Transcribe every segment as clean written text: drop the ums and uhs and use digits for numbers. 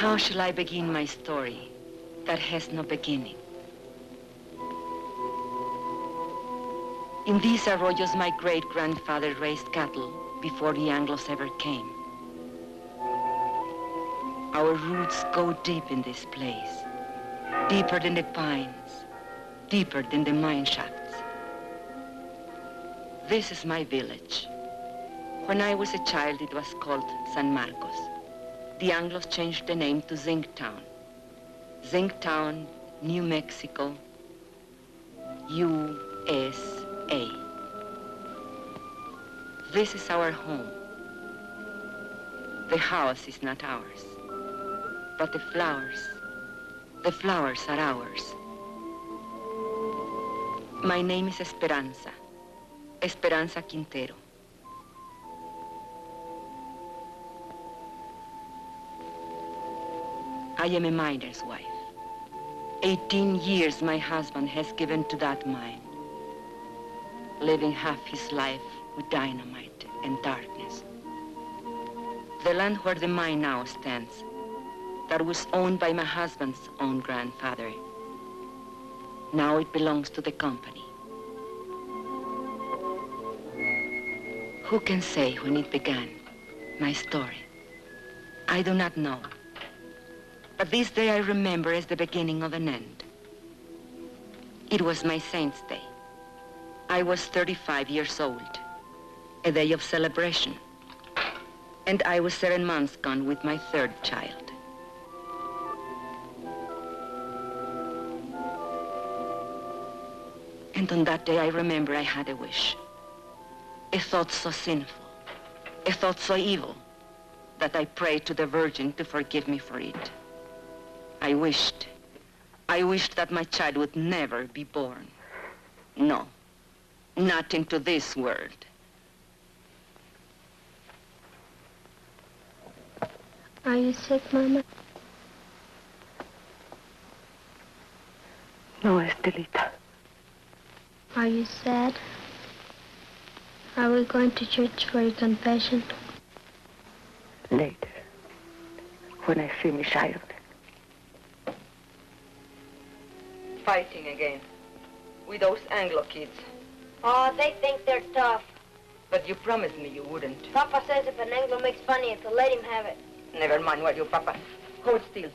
How shall I begin my story that has no beginning? In these arroyos, my great-grandfather raised cattle before the Anglos ever came. Our roots go deep in this place, deeper than the pines, deeper than the mine shafts. This is my village. When I was a child, it was called San Marcos. The Anglos changed the name to Zinc Town. Zinc Town, New Mexico, USA. This is our home. The house is not ours, but the flowers are ours. My name is Esperanza, Esperanza Quintero. I am a miner's wife. 18 years my husband has given to that mine, living half his life with dynamite and darkness. The land where the mine now stands, that was owned by my husband's own grandfather, now it belongs to the company. Who can say when it began, my story? I do not know. But this day I remember as the beginning of an end. It was my saint's day. I was 35 years old, a day of celebration. And I was 7 months gone with my third child. And on that day I remember I had a wish. A thought so sinful, a thought so evil, that I prayed to the Virgin to forgive me for it. I wished that my child would never be born. No, not into this world. Are you sick, Mama? No, Estelita. Are you sad? Are we going to church for your confession? Later, when I finish ironing. Fighting again with those Anglo kids. Oh, they think they're tough. But you promised me you wouldn't. Papa says if an Anglo makes fun of you, to let him have it. Never mind what you, Papa. Hold still.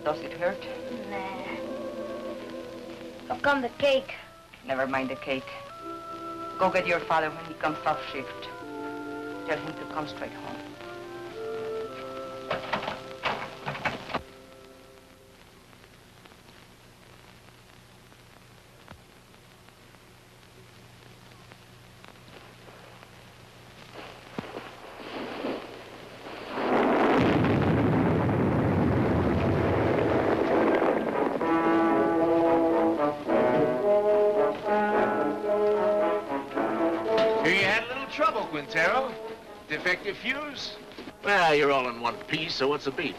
Does it hurt? Nah. How come the cake? Never mind the cake. Go get your father when he comes off shift. Tell him to come straight home. Defective fuse? Well, you're all in one piece, so what's the beef?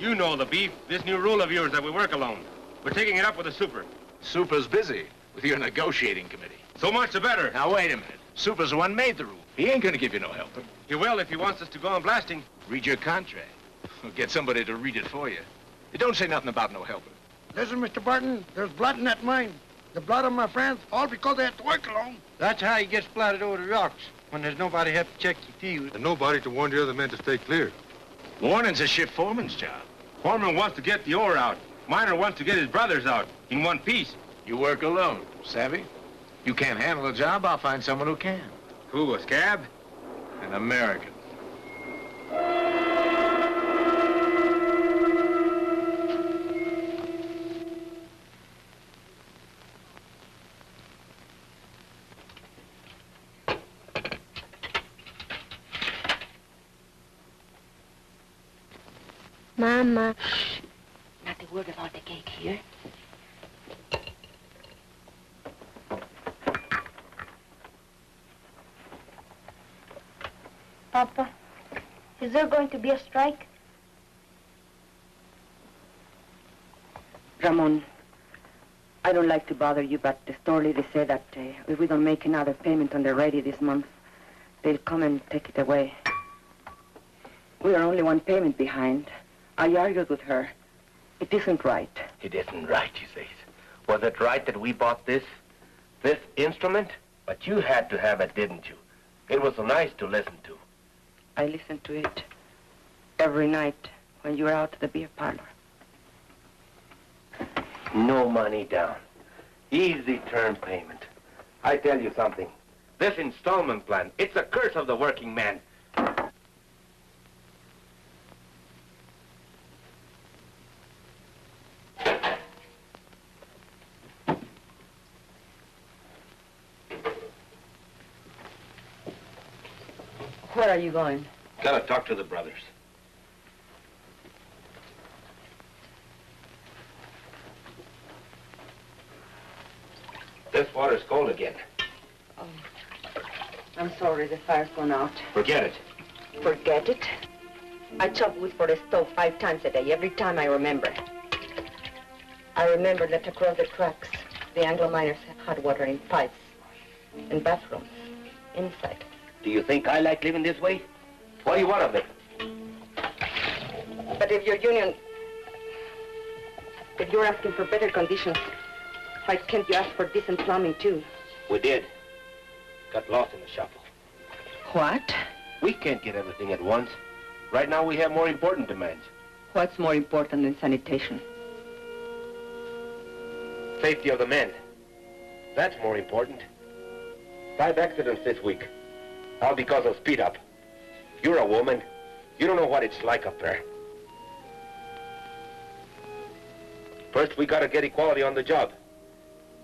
You know the beef. This new rule of yours that we work alone. We're taking it up with the super. Super's busy with your negotiating committee. So much the better. Now, wait a minute. Super's the one made the rule. He ain't gonna give you no help. He will if he wants us to go on blasting. Read your contract. Or get somebody to read it for you. It don't say nothing about no helper. Listen, Mr. Barton, there's blood in that mine. The blood of my friends, all because they have to work alone. That's how he gets splattered over the rocks, when there's nobody to check your fuse. And nobody to warn the other men to stay clear. Warning's a shift foreman's job. Foreman wants to get the ore out. Miner wants to get his brothers out in one piece. You work alone, savvy? You can't handle a job, I'll find someone who can. Who, a scab? An American. Mama. Shh. Not a word about the cake here. Papa, is there going to be a strike? Ramon, I don't like to bother you, but the store lady said that if we don't make another payment on the ready this month, they'll come and take it away. We are only one payment behind. I argued with her. It isn't right. It isn't right, she says. Was it right that we bought this instrument? But you had to have it, didn't you? It was so nice to listen to. I listened to it every night when you were out at the beer parlor. No money down. Easy term payment. I tell you something. This installment plan, it's a curse of the working man. Where are you going? Gotta talk to the brothers. This water's cold again. Oh, I'm sorry, the fire's gone out. Forget it. Forget it? I chop wood for the stove 5 times a day, every time I remember. I remember that across the tracks, the Anglo miners have hot water in pipes, in bathrooms, inside. Do you think I like living this way? What do you want of me? But if your union, if you're asking for better conditions, why can't you ask for decent plumbing too? We did. Got lost in the shuffle. What? We can't get everything at once. Right now we have more important demands. What's more important than sanitation? Safety of the men. That's more important. 5 accidents this week. All because of speed up. You're a woman. You don't know what it's like up there. First, we gotta get equality on the job.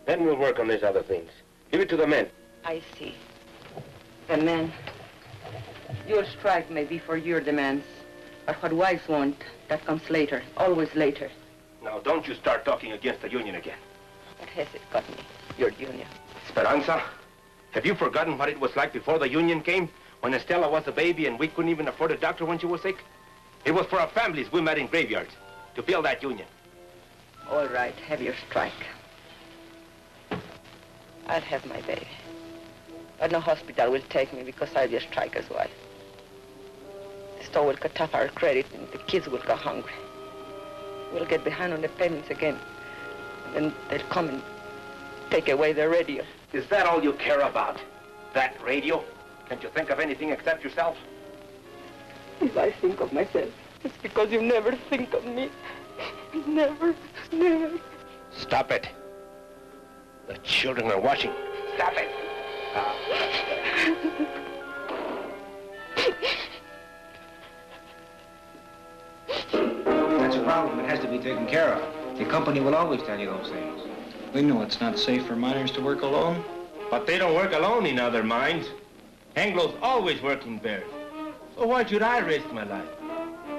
Then we'll work on these other things. Give it to the men. I see. The men. Your strike may be for your demands, but what wives want, that comes later, always later. Now, don't you start talking against the union again. What has it got me, your union? Esperanza, have you forgotten what it was like before the union came? When Estella was a baby and we couldn't even afford a doctor when she was sick? It was for our families we met in graveyards to build that union. All right, have your strike. I'll have my baby. But no hospital will take me because I'll be a striker's wife. The store will cut off our credit and the kids will go hungry. We'll get behind on the payments again. And then they'll come and take away the radio. Is that all you care about? That radio? Can't you think of anything except yourself? If I think of myself, it's because you never think of me. Never, never. Stop it. The children are watching. Stop it. That's a problem that has to be taken care of. The company will always tell you those things. We know it's not safe for miners to work alone. But they don't work alone in other mines. Anglos always work in pairs. So why should I risk my life?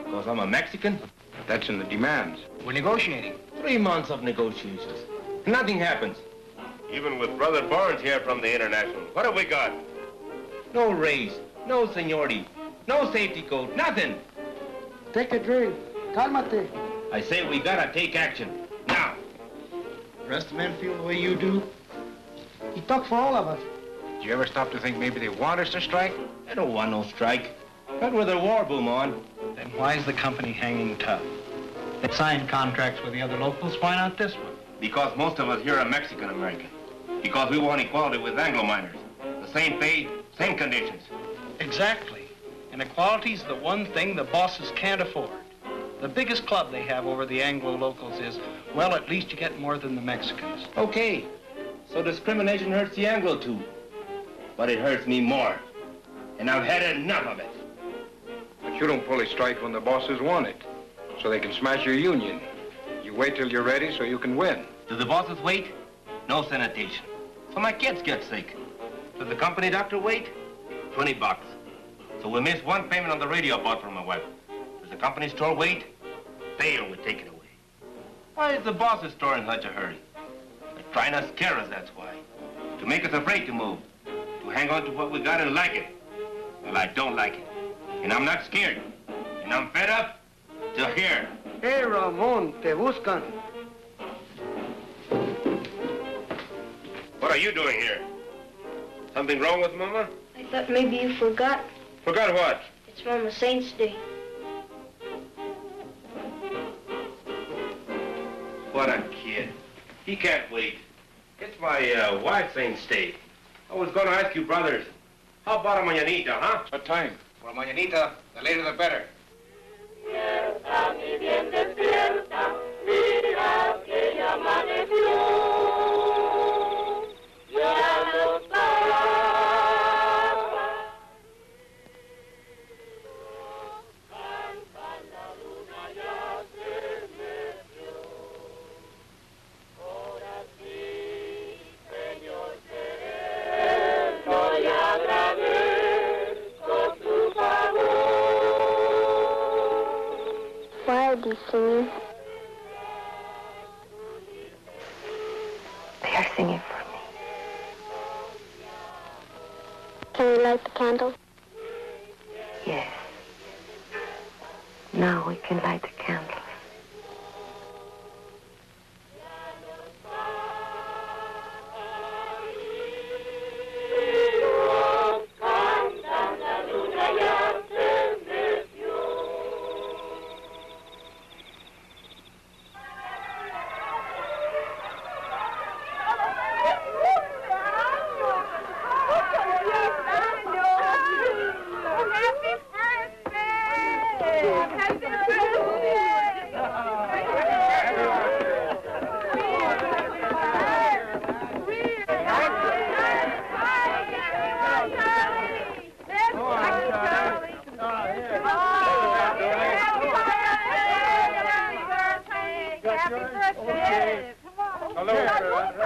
Because I'm a Mexican? That's in the demands. We're negotiating. 3 months of negotiations. Nothing happens. Even with Brother Barnes here from the International, what have we got? No raise, no seniority, no safety code, nothing. Take a drink. Cálmate. I say we gotta take action, now. The rest of the men feel the way you do? He talked for all of us. Did you ever stop to think maybe they want us to strike? I don't want no strike. Not with a war boom on. Then why is the company hanging tough? They signed contracts with the other locals. Why not this one? Because most of us here are Mexican-American. Because we want equality with Anglo miners. The same pay, same conditions. Exactly. And equality's the one thing the bosses can't afford. The biggest club they have over the Anglo locals is, well, at least you get more than the Mexicans. Okay. So discrimination hurts the Anglo too. But it hurts me more. And I've had enough of it. But you don't pull a strike when the bosses want it, so they can smash your union. You wait till you're ready so you can win. Do the bosses wait? No sanitation. So my kids get sick. Does the company doctor wait? $20. So we miss one payment on the radio I bought for my wife. Does the company store wait? They always take it away. Why is the boss's store in such a hurry? They're trying to scare us, that's why. To make us afraid to move. To hang on to what we got and like it. Well, I don't like it. And I'm not scared. And I'm fed up till here. Hey, Ramon, te buscan. What are you doing here? Something wrong with Mama? I thought maybe you forgot. Forgot what? It's Mama Saint's Day. what a kid. He can't wait. It's my wife's ain't stay. I was going to ask you, brothers, how about a mañanita, huh? What time? Well, mañanita, the later the better. Why are they singing? They are singing for me. Can we light the candle? Yes. Now we can light the candles.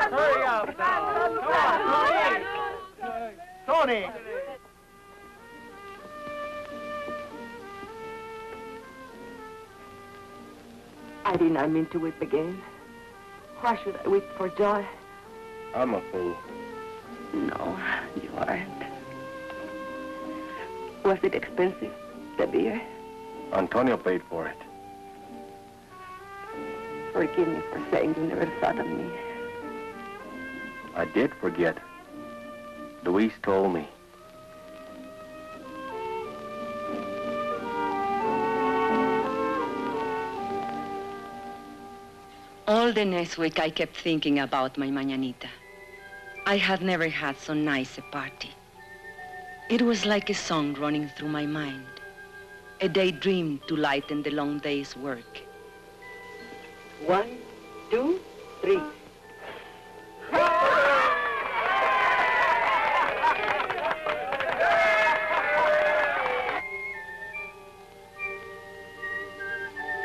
Hurry up now. Tony! I did not mean to weep again. Why should I weep for joy? I'm a fool. No, you aren't. Was it expensive, the beer? Antonio paid for it. Forgive me for saying you never thought of me. I did forget. Luis told me. All the next week I kept thinking about my mañanita. I had never had so nice a party. It was like a song running through my mind, a daydream to lighten the long day's work. 1, 2, 3.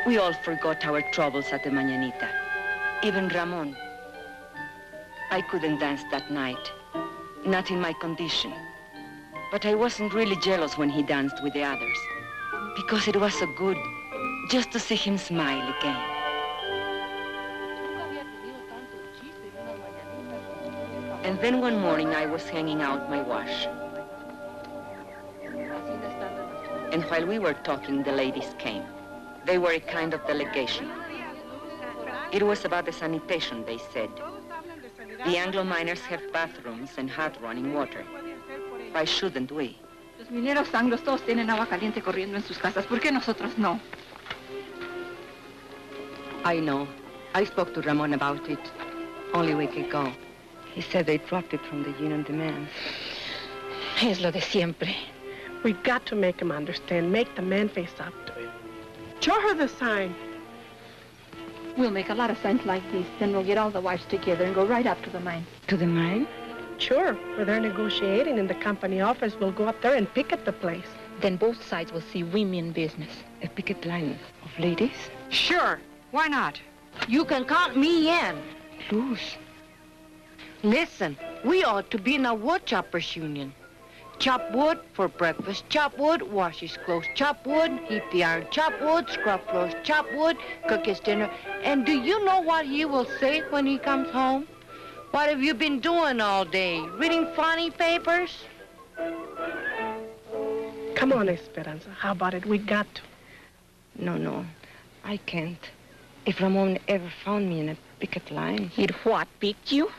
We all forgot our troubles at the mañanita. Even Ramon. I couldn't dance that night, not in my condition. But I wasn't really jealous when he danced with the others, because it was so good just to see him smile again. And then one morning I was hanging out my wash. And while we were talking, the ladies came. They were a kind of delegation. It was about the sanitation, they said. The Anglo miners have bathrooms and hot running water. Why shouldn't we? Los mineros anglos todos tienen agua caliente corriendo en sus casas. ¿Por qué nosotros no? I know. I spoke to Ramon about it only a week ago. He said they dropped it from the union demands. Es lo de siempre. We've got to make him understand. Make the man face up to it. Show her the sign. We'll make a lot of signs like these. Then we'll get all the wives together and go right up to the mine. To the mine? Sure. Where they're negotiating in the company office, we'll go up there and picket the place. Then both sides will see women business. A picket line of ladies? Sure. Why not? You can count me in. Luz. Listen, we ought to be in a wood choppers union. Chop wood for breakfast, chop wood, wash his clothes, chop wood, heat the iron, chop wood, scrub floors, chop wood, cook his dinner. And do you know what he will say when he comes home? What have you been doing all day? Reading funny papers? Come on, Esperanza. How about it? We got to. No. I can't. If Ramon ever found me in a picket line... He'd what, picked you?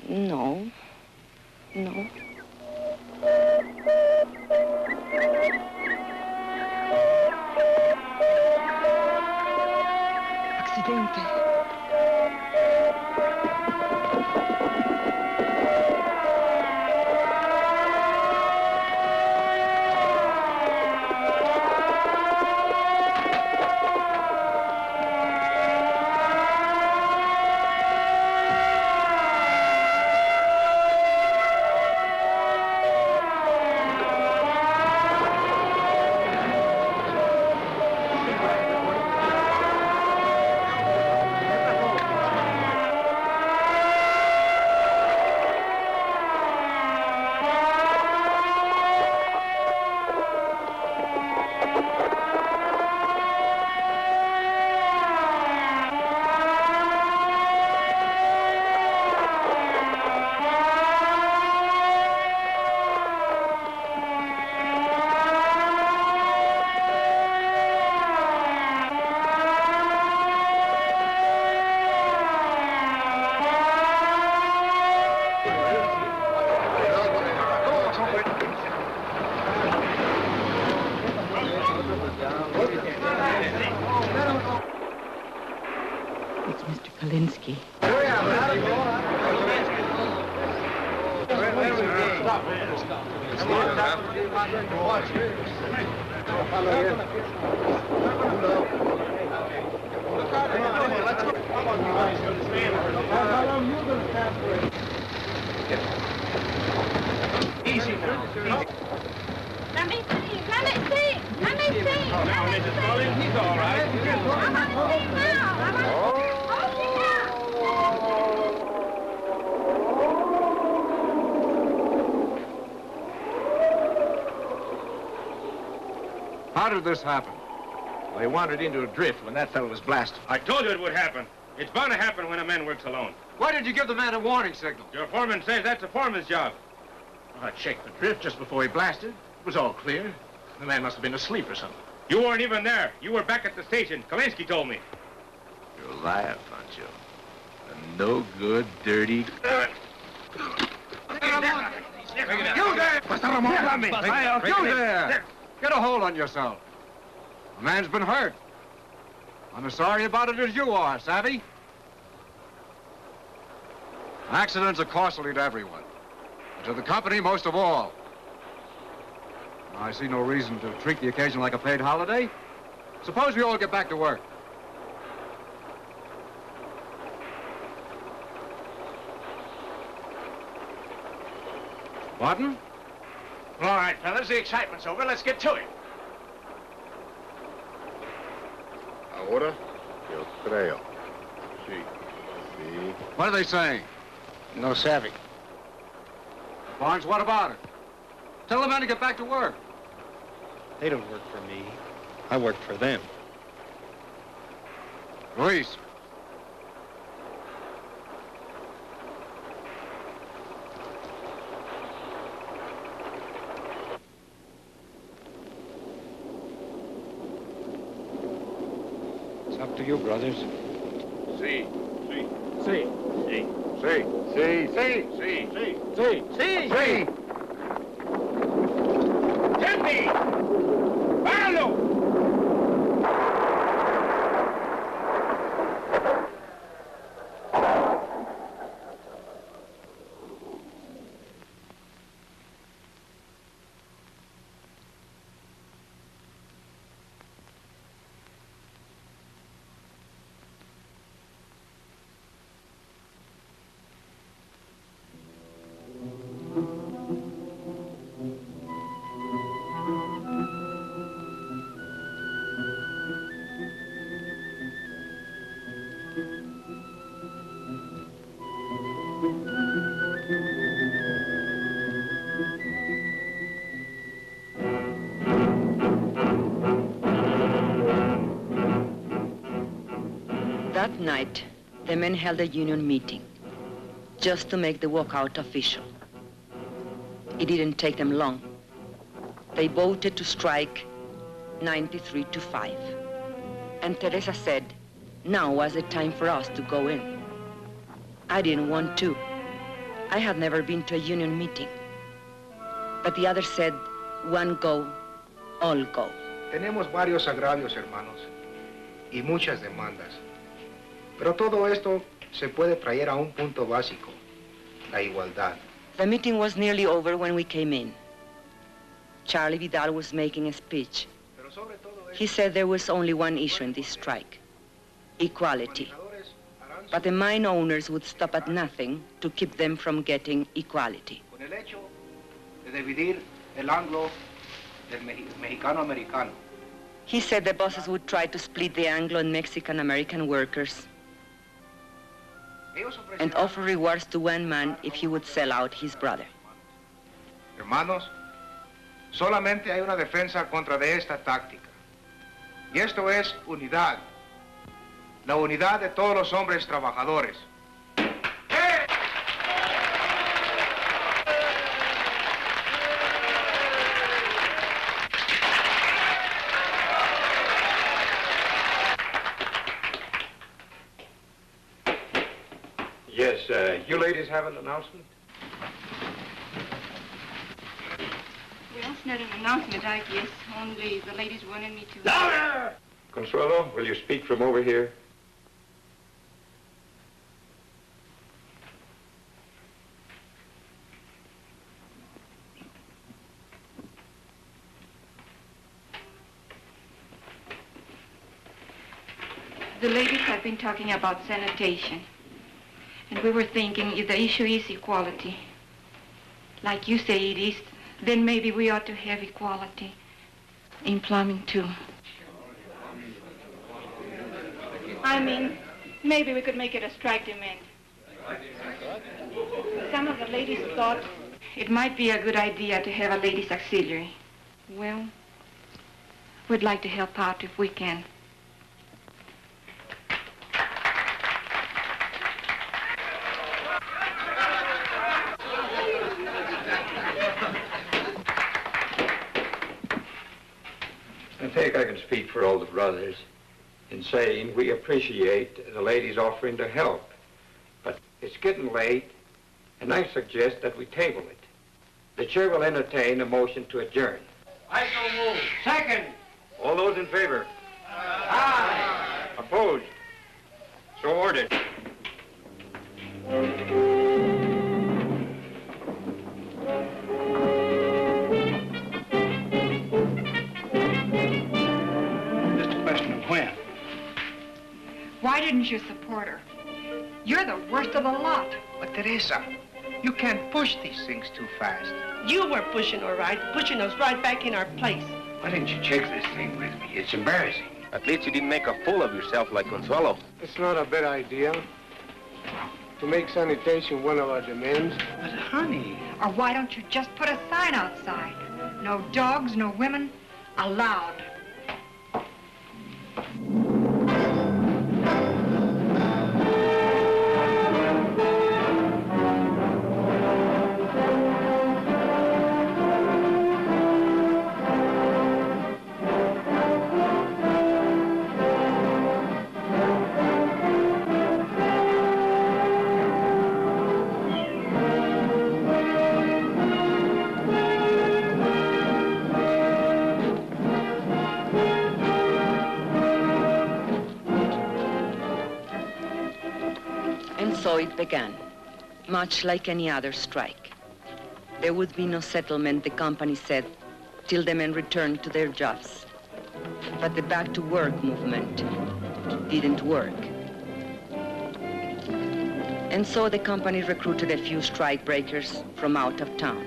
No. Accidente. Mr. Kalinsky. Easy now. Let me see. Let me see. Let me see. Oh, now, Mrs. Mullins, he's all right. I want to see now. I want to see now. How did this happen? They wandered into a drift when that fellow was blasted. I told you it would happen. It's bound to happen when a man works alone. Why did you give the man a warning signal? Your foreman says that's the foreman's job. I checked the drift just before he blasted. It was all clear. The man must have been asleep or something. You weren't even there. You were back at the station. Kalinsky told me. You're a liar, Pancho. A no-good, dirty... You there! You there! Get a hold on yourself. A man's been hurt. I'm as sorry about it as you are, savvy? Accidents are costly to everyone. And to the company most of all. I see no reason to treat the occasion like a paid holiday. Suppose we all get back to work. Martin? All right, fellas, the excitement's over. Let's get to it. Ahora, yo creo. Sí. Sí. What are they saying? No savvy. Barnes, what about it? Tell the men to get back to work. They don't work for me. I work for them. Luis. It's up to you, brothers. See. Sí. See. Sí. See. Sí. See. Sí. See. Sí. See. Sí. Gente! ¡Páralo! That night, the men held a union meeting just to make the walkout official. It didn't take them long. They voted to strike 93-5. And Teresa said, now was the time for us to go in. I didn't want to. I had never been to a union meeting. But the others said, one go, all go. Tenemos varios agravios, hermanos, y muchas demandas. Pero todo esto se puede traer a un punto básico, la igualdad. The meeting was nearly over when we came in. Charlie Vidal was making a speech. He said there was only one issue in this strike, equality. But the mine owners would stop at nothing to keep them from getting equality. Con el hecho de dividir el Anglo del Mexicano-americano. He said the bosses would try to split the Anglo and Mexican-American workers and offer rewards to one man if he would sell out his brother. Hermanos, solamente hay una defensa contra de esta táctica. Y esto es unidad. La unidad de todos los hombres trabajadores. Yes, you ladies have an announcement? Well, it's not an announcement, I guess. Only the ladies wanted me to... Louder! Consuelo, will you speak from over here? The ladies have been talking about sanitation. And we were thinking if the issue is equality, like you say it is, then maybe we ought to have equality in plumbing too. I mean, maybe we could make it a strike demand. Some of the ladies thought it might be a good idea to have a ladies' auxiliary. Well, we'd like to help out if we can. I think I can speak for all the brothers in saying we appreciate the ladies offering to help. But it's getting late, and I suggest that we table it. The chair will entertain a motion to adjourn. I so move. Second. All those in favor? Aye. Opposed? So ordered. Why didn't you support her? You're the worst of the lot. But Teresa, you can't push these things too fast. You were pushing her right, pushing us right back in our place. Why didn't you check this thing with me? It's embarrassing. At least you didn't make a fool of yourself like Consuelo. It's not a bad idea to make sanitation one of our demands. But honey... Or why don't you just put a sign outside? No dogs, no women, allowed. So it began, much like any other strike. There would be no settlement, the company said, till the men returned to their jobs. But the back-to-work movement didn't work. And so the company recruited a few strike breakers from out of town.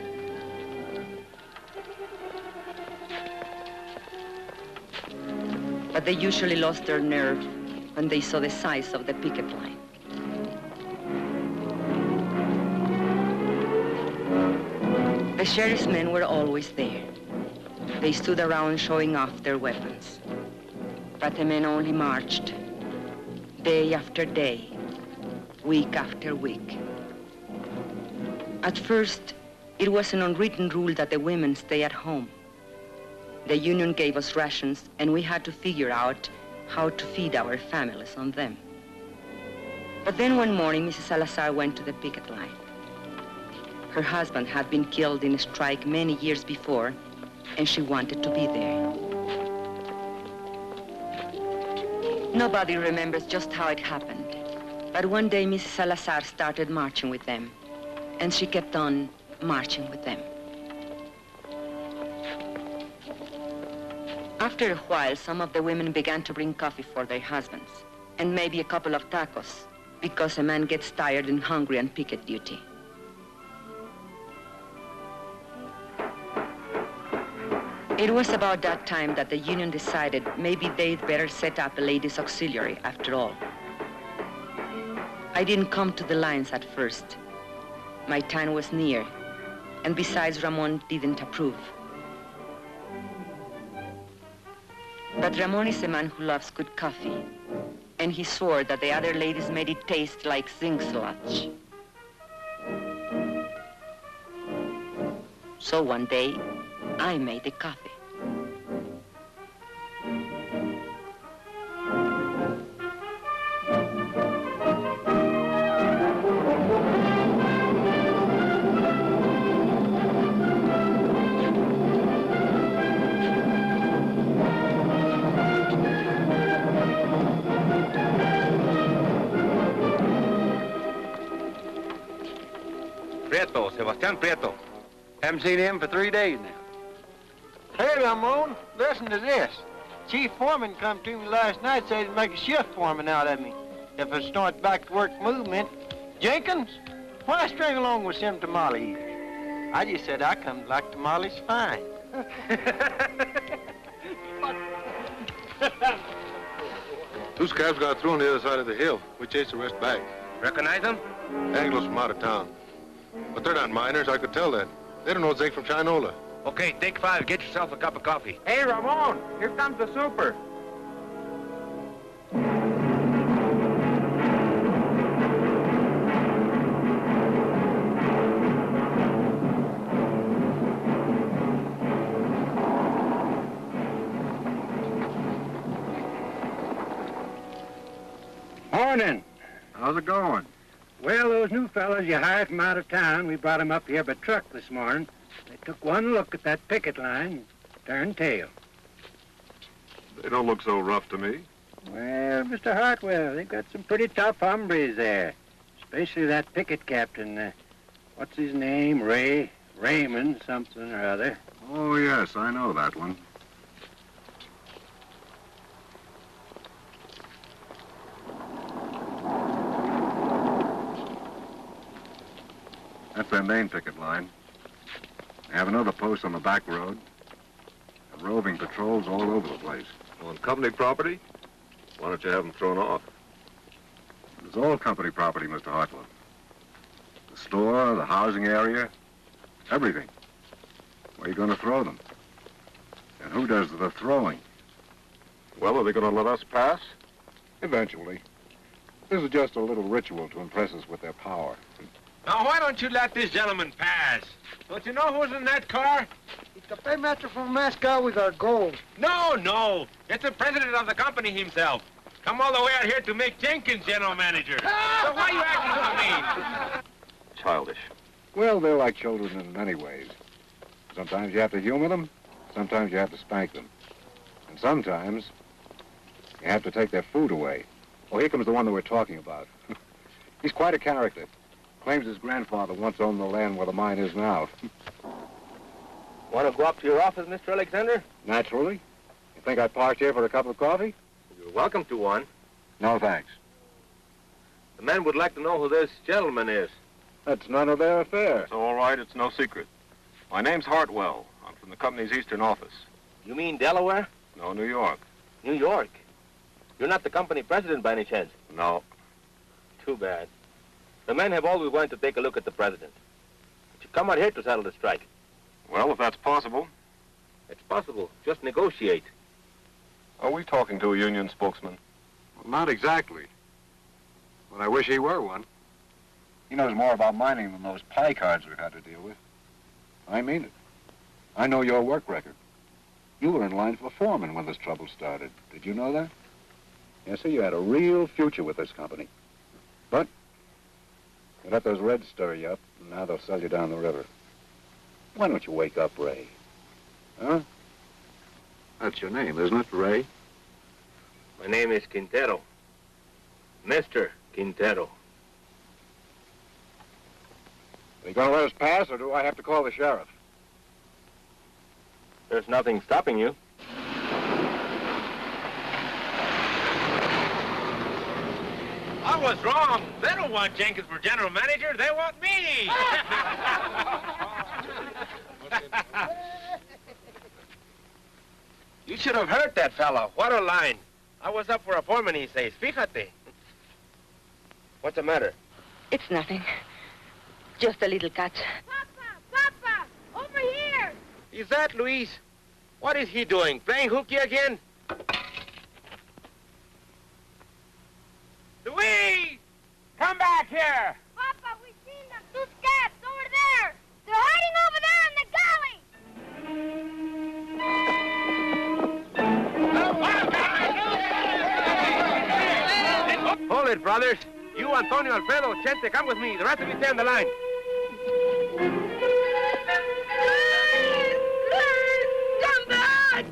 But they usually lost their nerve when they saw the size of the picket line. The sheriff's men were always there. They stood around showing off their weapons. But the men only marched, day after day, week after week. At first, it was an unwritten rule that the women stay at home. The union gave us rations, and we had to figure out how to feed our families on them. But then one morning, Mrs. Salazar went to the picket line. Her husband had been killed in a strike many years before, and she wanted to be there. Nobody remembers just how it happened, but one day Mrs. Salazar started marching with them, and she kept on marching with them. After a while, some of the women began to bring coffee for their husbands, and maybe a couple of tacos, because a man gets tired and hungry on picket duty. It was about that time that the union decided maybe they'd better set up a ladies' auxiliary after all. I didn't come to the lines at first. My time was near, and besides, Ramon didn't approve. But Ramon is a man who loves good coffee, and he swore that the other ladies made it taste like zinc sludge. So one day, I made the coffee. Prieto, Sebastián Prieto. Haven't seen him for 3 days now. Hey, Ramon, listen to this. chief foreman come to me last night, said he'd make a shift foreman out of me if I start back to work movement. Jenkins, why string along with some tamales? I just said I come to like tamales fine. Two scabs got through on the other side of the hill. We chased the rest back. Recognize them? Anglos from out of town. But they're not miners, I could tell that. They don't know Zeke from Chinola. Okay, take 5. Get yourself a cup of coffee. Hey, Ramon, here comes the super. Morning. How's it going? Well, those new fellas you hired from out of town, we brought them up here by truck this morning. They took one look at that picket line, turned tail. They don't look so rough to me. Well, Mr. Hartwell, they've got some pretty tough hombres there. Especially that picket captain, what's his name? Raymond something or other. Oh, yes, I know that one. That's their main picket line. They have another post on the back road. And roving patrols all over the place. On company property? Why don't you have them thrown off? It's all company property, Mr. Hartwell. The store, the housing area, everything. Where are you going to throw them? And who does the throwing? Well, are they going to let us pass? Eventually. This is just a little ritual to impress us with their power. Now, why don't you let this gentleman pass? Don't you know who's in that car? It's the paymaster from Moscow with our gold. No. It's the president of the company himself. Come all the way out here to make Jenkins general manager. So why are you acting so mean? Childish. Well, they're like children in many ways. Sometimes you have to humor them, sometimes you have to spank them. And sometimes you have to take their food away. Oh, here comes the one that we're talking about. He's quite a character. Claims his grandfather once owned the land where the mine is now. Want to go up to your office, Mr. Alexander? Naturally. You think I parked here for a cup of coffee? You're welcome to one. No, thanks. The men would like to know who this gentleman is. That's none of their affair. It's all right, it's no secret. My name's Hartwell. I'm from the company's eastern office. You mean Delaware? No, New York. New York? You're not the company president by any chance? No. Too bad. The men have always wanted to take a look at the president. But you come out here to settle the strike. Well, if that's possible. It's possible. Just negotiate. Are we talking to a union spokesman? Well, not exactly. But I wish he were one. He knows more about mining than those pie cards we've had to deal with. I mean it. I know your work record. You were in line for foreman when this trouble started. Did you know that? Yes, sir, you had a real future with this company. But you let those Reds stir you up, and now they'll sell you down the river. Why don't you wake up, Ray? Huh? That's your name, isn't it, Ray? My name is Quintero. Mr. Quintero. Are you going to let us pass, or do I have to call the sheriff? There's nothing stopping you. I was wrong. They don't want Jenkins for general manager. They want me. You should have heard that fellow. What a line. I was up for a foreman, he says. Fíjate. What's the matter? It's nothing. Just a little cut. Papa! Over here! Is that Luis? What is he doing? Playing hooky again? Luis! Come back here! Papa, we've seen them. Two scabs over there. They're hiding over there in the galley. Hold it, brothers. You, Antonio, Alfredo, Chente, come with me. The rest of you stay on the line. Come back!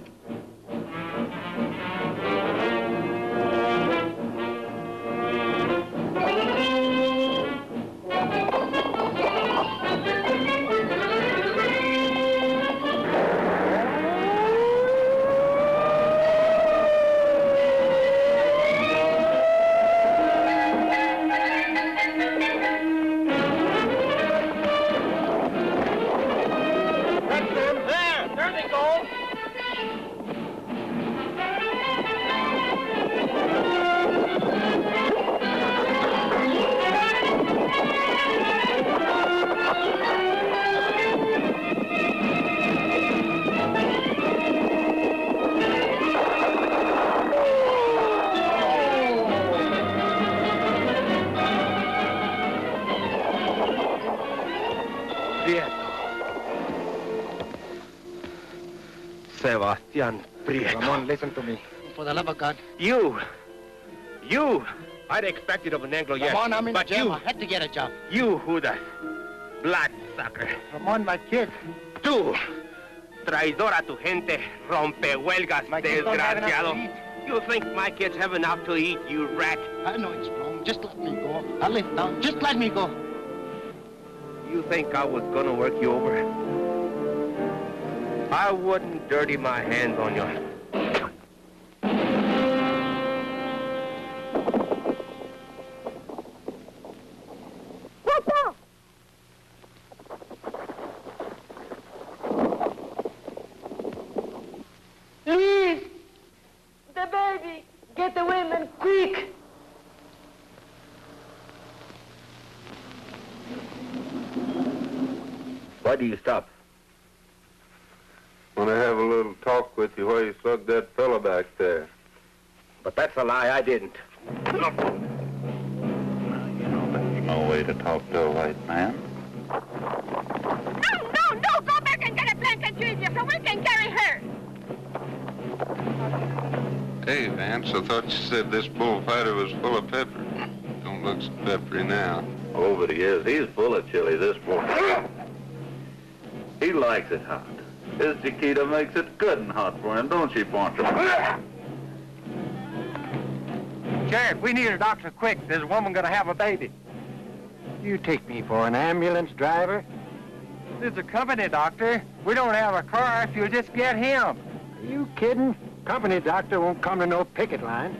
Prieto. Sebastian Prieto. Ramon, listen to me. For the love of God. You! I'd expect it of an Anglo, yes. Ramon, I'm in but jail. you, I had to get a job. You, Judas. Bloodsucker. Ramon, my kid. Tú, traidor a tu gente, rompehuelgas, desgraciado. You think my kids have enough to eat, you rat? I know it's wrong. Just let me go. I'll live now. Just let me go. You think I was gonna work you over? I wouldn't dirty my hands on you. Please! The baby! Get the women, quick! Why do you stop? Want to have a little talk with you while you slug that fella back there. But that's a lie. I didn't. You know, there's no way to talk to a white man. No! Go back and get a blanket, Julia, so we can carry her. Hey, Vance, I thought you said this bullfighter was full of pepper. Don't look so peppery now. Oh, but he is. He's full of chili, this boy. He likes it hot. His Chiquita makes it good and hot for him, don't she, Poncho? Sheriff, we need a doctor quick. There's a woman gonna have a baby. You take me for an ambulance driver? There's a company doctor. We don't have a car if you'll just get him. Are you kidding? Company doctor won't come to no picket line.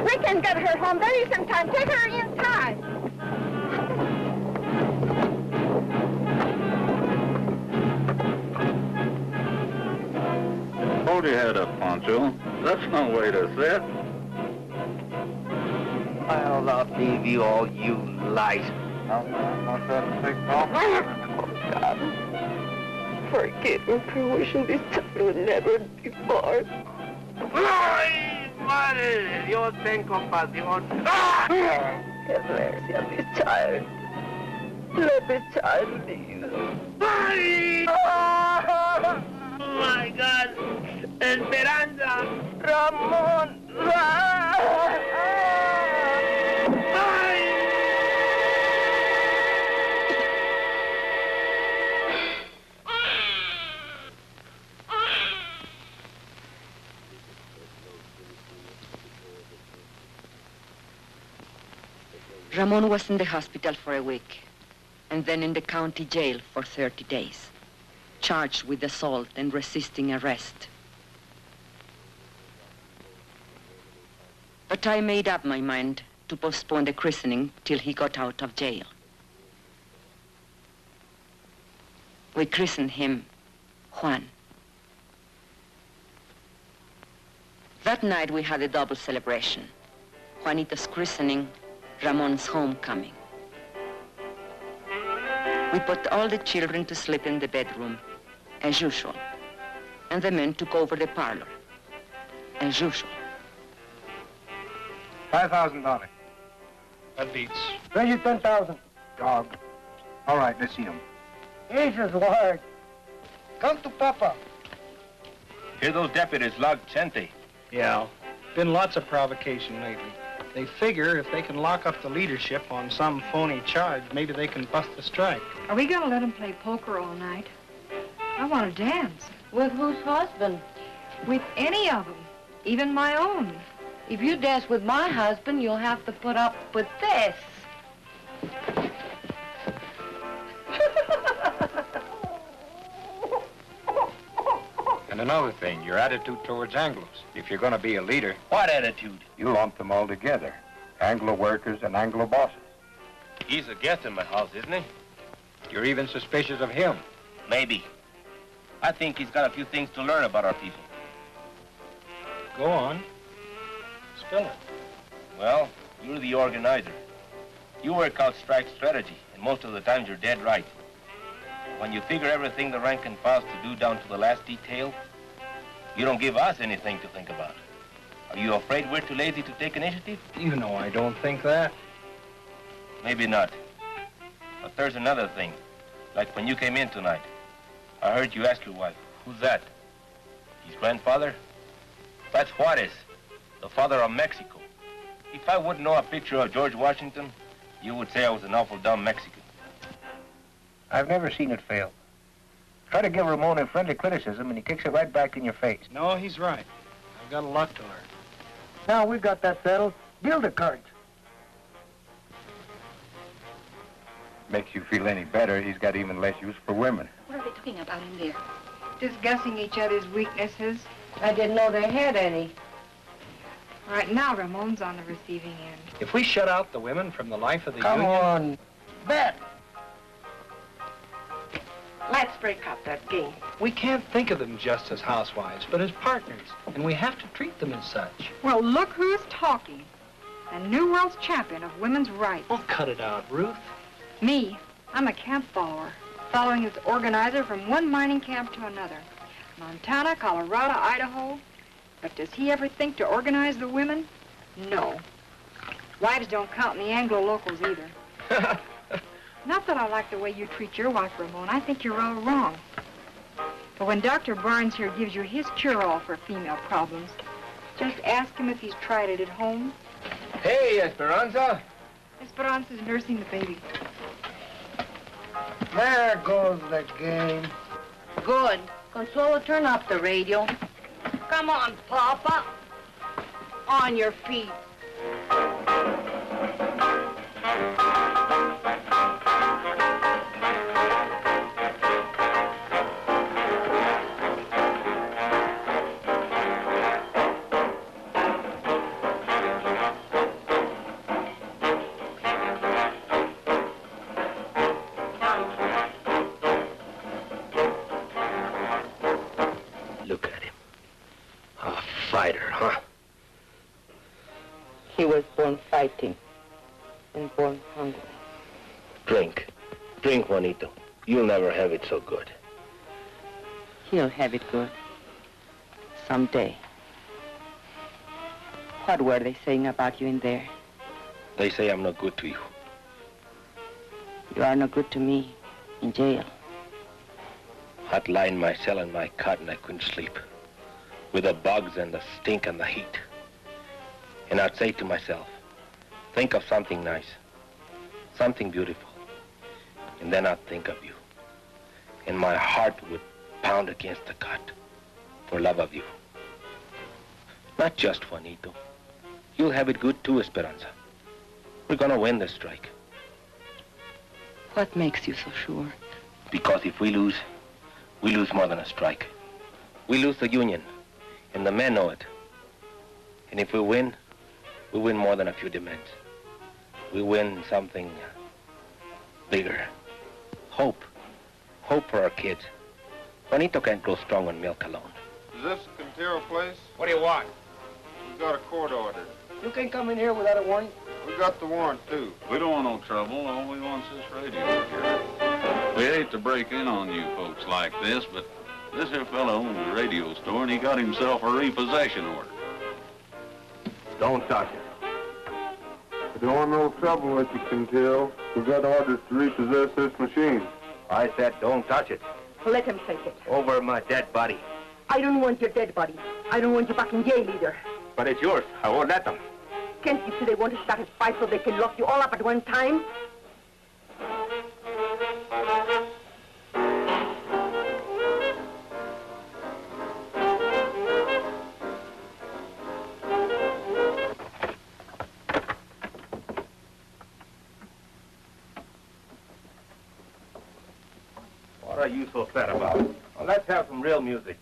We can get her home. There is some time. Take her inside. Hold your head up, Poncho. That's no way to sit. I'll outlive you all, you lice. Want that sick dog? Oh, God. Forgive me for wishing this child would never be born. ¡Ay, madre! Dios ten compasión. Have mercy on this child. Let the child live. ¡Ay! Oh, my God! Esperanza! Ramón! Ramon was in the hospital for a week, and then in the county jail for 30 days, charged with assault and resisting arrest. But I made up my mind to postpone the christening till he got out of jail. We christened him Juan. That night we had a double celebration. Juanita's christening, Ramon's homecoming. We put all the children to sleep in the bedroom, as usual, and the men took over the parlor, as usual. $5,000. That beats. Raise it 10,000. Dog. All right, let's see him. Jesus, Lord. Come to Papa. Hear those deputies log Chente. Yeah. Been lots of provocation lately. They figure if they can lock up the leadership on some phony charge, maybe they can bust the strike. Are we going to let him play poker all night? I want to dance. With whose husband? With any of them, even my own. If you dance with my husband, you'll have to put up with this. And another thing, your attitude towards Anglos. If you're going to be a leader... What attitude? You lump them all together. Anglo workers and Anglo bosses. He's a guest in my house, isn't he? You're even suspicious of him. Maybe. I think he's got a few things to learn about our people. Go on. Spill it. Well, you're the organizer. You work out strike strategy, and most of the times you're dead right. When you figure everything the rank and file's to do down to the last detail, You don't give us anything to think about. Are you afraid we're too lazy to take initiative? You know I don't think that. Maybe not. But there's another thing. Like when you came in tonight, I heard you ask your wife, who's that? His grandfather? That's Juarez, the father of Mexico. If I wouldn't know a picture of George Washington, you would say I was an awful dumb Mexican. I've never seen it fail. Try to give Ramon a friendly criticism and he kicks it right back in your face. No, he's right. I've got a lot to learn. Now we've got that settled. Deal the cards. Makes you feel any better, he's got even less use for women. What are they talking about in there? Discussing each other's weaknesses. I didn't know they had any. Right now, Ramon's on the receiving end. If we shut out the women from the life of the Come union... on. Bet. Let's break up that game. We can't think of them just as housewives, but as partners. And we have to treat them as such. Well, look who's talking. The New World's champion of women's rights. Oh, cut it out, Ruth. Me, I'm a camp follower, following its organizer from one mining camp to another. Montana, Colorado, Idaho. But does he ever think to organize the women? No. Wives don't count in the Anglo locals either. Not that I like the way you treat your wife, Ramon. I think you're all wrong. But when Dr. Barnes here gives you his cure-all for female problems, just ask him if he's tried it at home. Hey, Esperanza. Esperanza's nursing the baby. There goes the game. Good. Consuelo, turn up the radio. Come on, Papa. On your feet. He was born fighting and born hungry. Drink. Drink, Juanito. You'll never have it so good. He'll have it good. Someday. What were they saying about you in there? They say I'm not good to you. You are no good to me in jail. I'd lie in my cell in my cot and I couldn't sleep. With the bugs and the stink and the heat. And I'd say to myself, think of something nice, something beautiful. And then I'd think of you. And my heart would pound against the cot for love of you. Not just Juanito. You'll have it good too, Esperanza. We're gonna win this strike. What makes you so sure? Because if we lose more than a strike. We lose the union, and the men know it. And if we win more than a few demands. We win something bigger. Hope. Hope for our kids. Juanito can't grow strong on milk alone. Is this the Quintero place? What do you want? We've got a court order. You can't come in here without a warrant. We got the warrant, too. We don't want no trouble. All we want is this radio here. We hate to break in on you folks like this, but this here fellow owns a radio store, and he got himself a repossession order. Don't touch it. We don't want no trouble with you, Quintero. We got orders to repossess this machine. I said don't touch it. Let him take it. Over my dead body. I don't want your dead body. I don't want you back in jail either. But it's yours. I won't let them. Can't you see they want to start a fight so they can lock you all up at one time? What are you so sad about? Well, let's have some real music.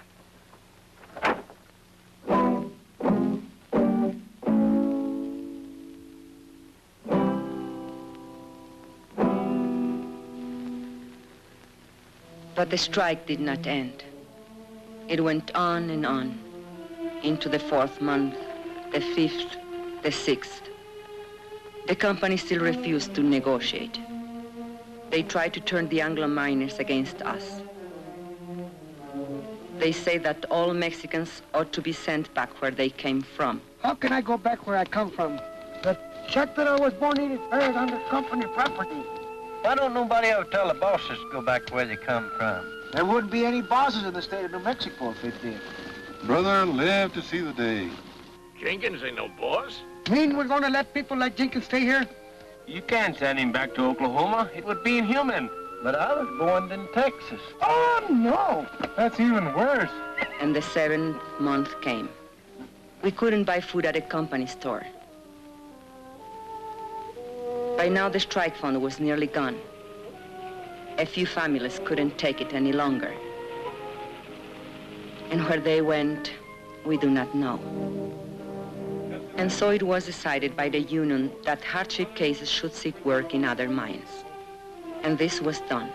But the strike did not end. It went on and on, into the 4th month, the 5th, the 6th. The company still refused to negotiate. They tried to turn the Anglo miners against us. They say that all Mexicans ought to be sent back where they came from. How can I go back where I come from? The check that I was born in is buried under company property. Why don't nobody ever tell the bosses to go back where they come from? There wouldn't be any bosses in the state of New Mexico if they did. Brother, live to see the day. Jenkins ain't no boss. Mean we're going to let people like Jenkins stay here? You can't send him back to Oklahoma. It would be inhuman. But I was born in Texas. Oh, no. That's even worse. And the 7th month came. We couldn't buy food at a company store. By now, the strike fund was nearly gone. A few families couldn't take it any longer. And where they went, we do not know. And so it was decided by the union that hardship cases should seek work in other mines. And this was done.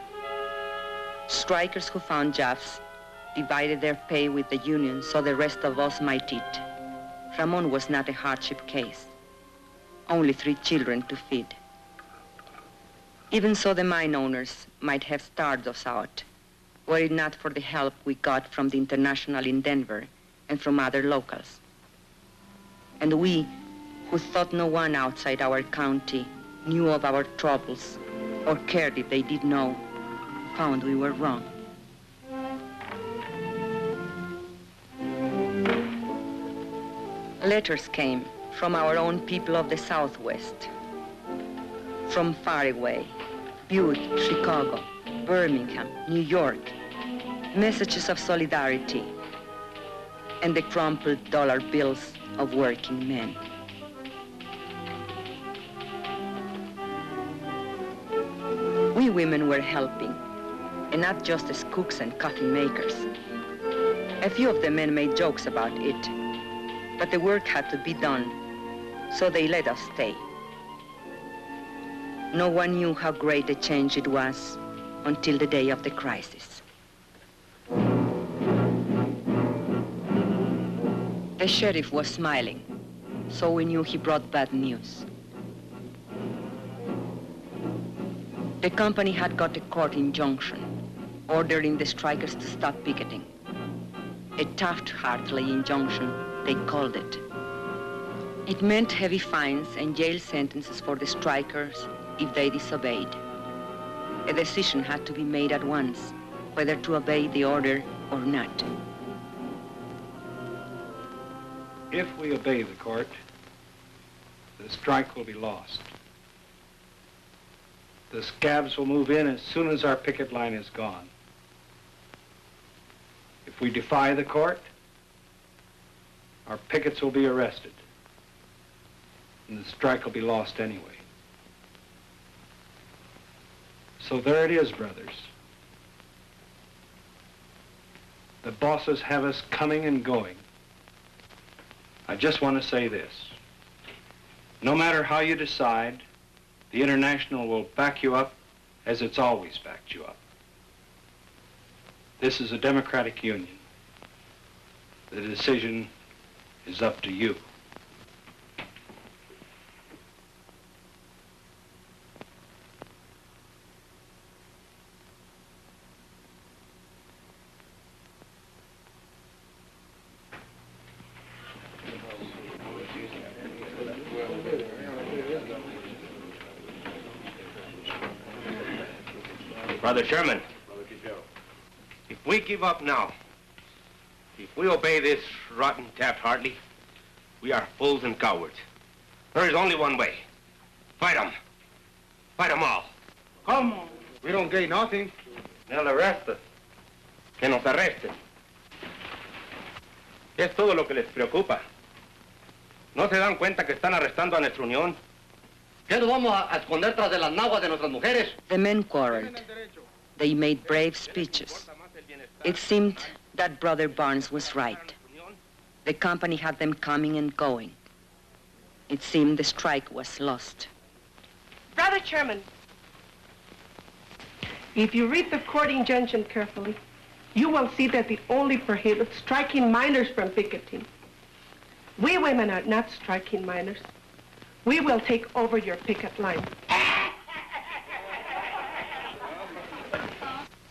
Strikers who found jobs divided their pay with the union so the rest of us might eat. Ramon was not a hardship case. Only 3 children to feed. Even so, the mine owners might have starved us out, were it not for the help we got from the International in Denver and from other locals. And we, who thought no one outside our county knew of our troubles or cared if they did know, found we were wrong. Letters came from our own people of the Southwest, from far away, Butte, Chicago, Birmingham, New York, messages of solidarity, and the crumpled dollar bills of working men. We women were helping, and not just as cooks and coffee makers. A few of the men made jokes about it, but the work had to be done, so they let us stay. No one knew how great a change it was until the day of the crisis. The sheriff was smiling, so we knew he brought bad news. The company had got a court injunction ordering the strikers to stop picketing. A Taft-Hartley injunction, they called it. It meant heavy fines and jail sentences for the strikers if they disobeyed. A decision had to be made at once, whether to obey the order or not. If we obey the court, the strike will be lost. The scabs will move in as soon as our picket line is gone. If we defy the court, our pickets will be arrested, and the strike will be lost anyway. So there it is, brothers. The bosses have us coming and going. I just want to say this. No matter how you decide, the International will back you up as it's always backed you up. This is a democratic union. The decision is up to you. Brother Sherman, if we give up now, if we obey this rotten Taft-Hartley, we are fools and cowards. There is only one way. Fight them. Fight them all. Come on. We don't gain nothing. They'll arrest us. Que nos arresten. Es todo lo que les preocupa. ¿No se dan cuenta que están arrestando a nuestra unión? ¿Qué nos vamos a esconder tras de las naguas de nuestras mujeres? The men quarreled. They made brave speeches. It seemed that Brother Barnes was right. The company had them coming and going. It seemed the strike was lost. Brother Chairman, if you read the court injunction carefully, you will see that it only prohibits striking miners from picketing. We women are not striking miners. We will take over your picket line.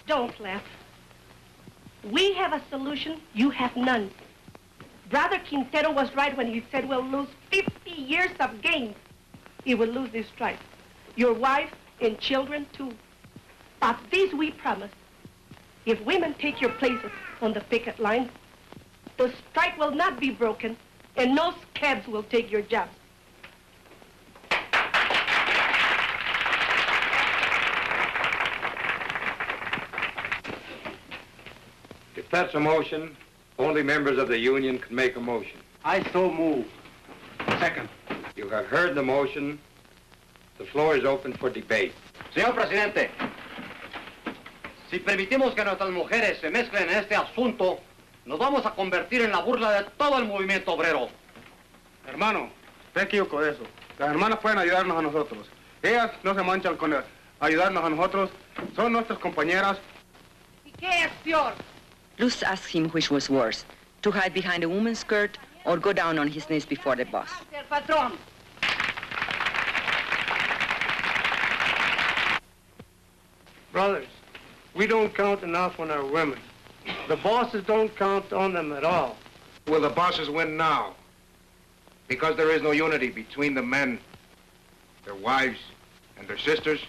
Don't laugh. We have a solution, you have none. Brother Quintero was right when he said we'll lose 50 years of gains. He will lose this strike. Your wife and children, too. But this we promise. If women take your places on the picket line, the strike will not be broken, and no scabs will take your jobs. If that's a motion, only members of the union can make a motion. I so move. Second. You have heard the motion. The floor is open for debate. Señor Presidente, si permitimos que nuestras mujeres se mezclen en este asunto, nos vamos a convertir en la burla de todo el movimiento obrero. Hermano, usted equivocó de eso. Las hermanas pueden ayudarnos a nosotros. Ellas no se manchan con ayudarnos a nosotros. Son nuestras compañeras. ¿Y qué es peor? Luz asked him which was worse, to hide behind a woman's skirt or go down on his knees before the boss. Brothers, we don't count enough on our women. The bosses don't count on them at all. Will the bosses win now? Because there is no unity between the men, their wives, and their sisters?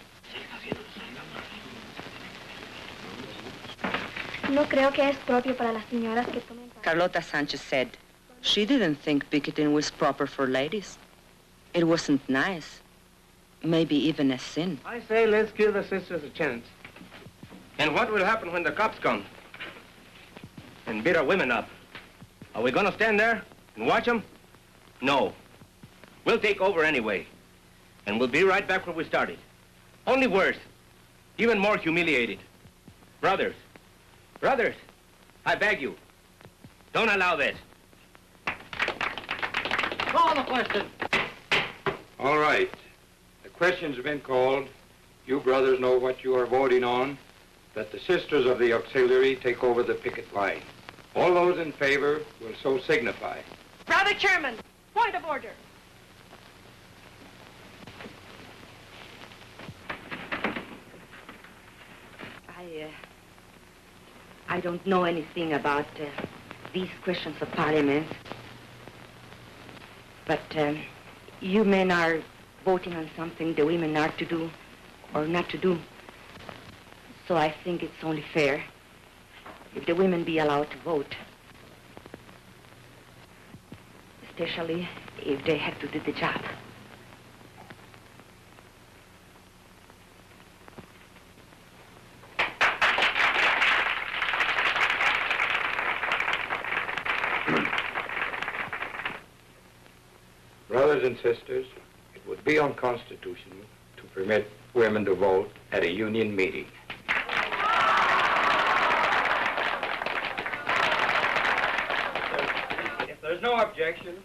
No creo que es propio para las señoras que tomen... Carlota Sanchez said she didn't think picketing was proper for ladies. It wasn't nice, maybe even a sin. I say let's give the sisters a chance. And what will happen when the cops come and beat our women up? Are we gonna stand there and watch them? No. We'll take over anyway. And we'll be right back where we started. Only worse. Even more humiliated. Brothers, I beg you, don't allow this. Call the question. All right. The question's been called. You brothers know what you are voting on, that the sisters of the auxiliary take over the picket line. All those in favor will so signify. Brother Chairman, point of order. I don't know anything about these questions of parliament. But you men are voting on something the women are to do or not to do. So I think it's only fair if the women be allowed to vote. Especially if they have to do the job. Brothers and sisters, it would be unconstitutional to permit women to vote at a union meeting. If there's no objection,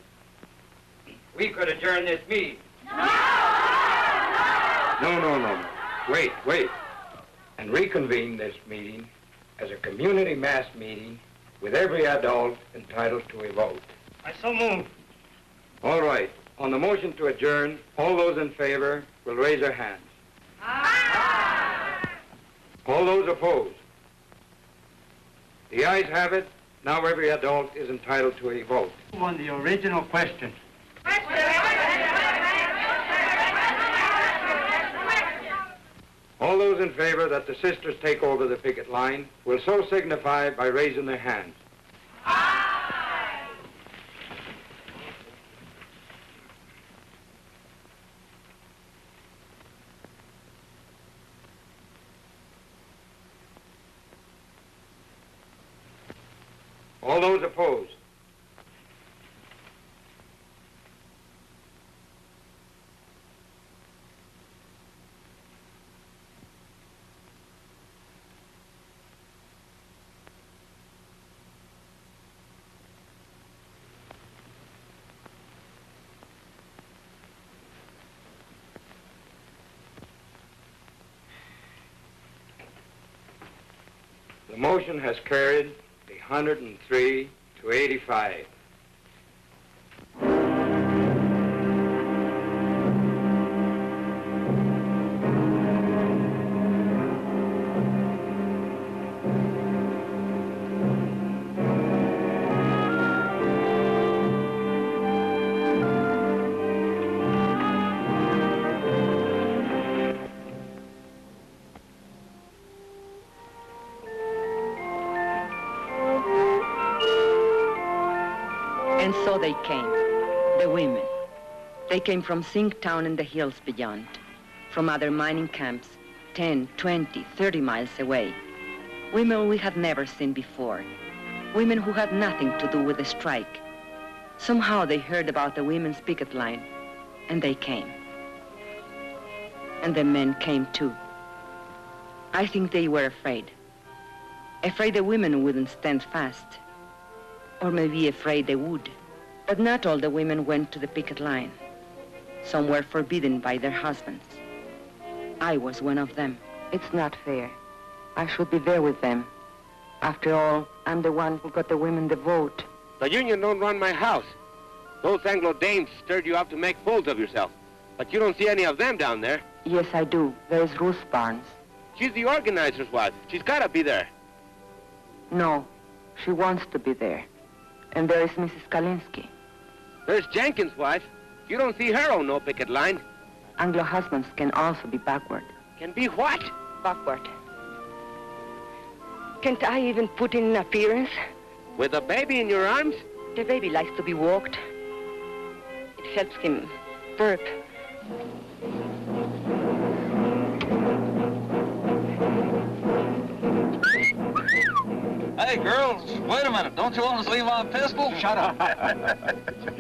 we could adjourn this meeting. No. Wait. And reconvene this meeting as a community mass meeting with every adult entitled to a vote. I so move. All right. On the motion to adjourn, all those in favor will raise their hands. Aye. All those opposed? The ayes have it. Now every adult is entitled to a vote. On the original question. All those in favor that the sisters take over the picket line will so signify by raising their hands. All those opposed? The motion has carried 103 to 85. And so they came, the women. They came from Sink Town and the hills beyond, from other mining camps, 10, 20, 30 miles away. Women we had never seen before. Women who had nothing to do with the strike. Somehow they heard about the women's picket line, and they came. And the men came too. I think they were afraid. Afraid the women wouldn't stand fast. Or maybe afraid they would. But not all the women went to the picket line. Some were forbidden by their husbands. I was one of them. It's not fair. I should be there with them. After all, I'm the one who got the women the vote. The union don't run my house. Those Anglo dames stirred you up to make fools of yourself. But you don't see any of them down there. Yes, I do. There's Ruth Barnes. She's the organizer's wife. She's gotta be there. No, she wants to be there. And there is Mrs. Kalinsky. There's Jenkins' wife. You don't see her on no picket line. Anglo husbands can also be backward. Can be what? Backward. Can't I even put in an appearance? With a baby in your arms? The baby likes to be walked. It helps him burp. Hey, girls, wait a minute. Don't you want to see my pistol? Shut up.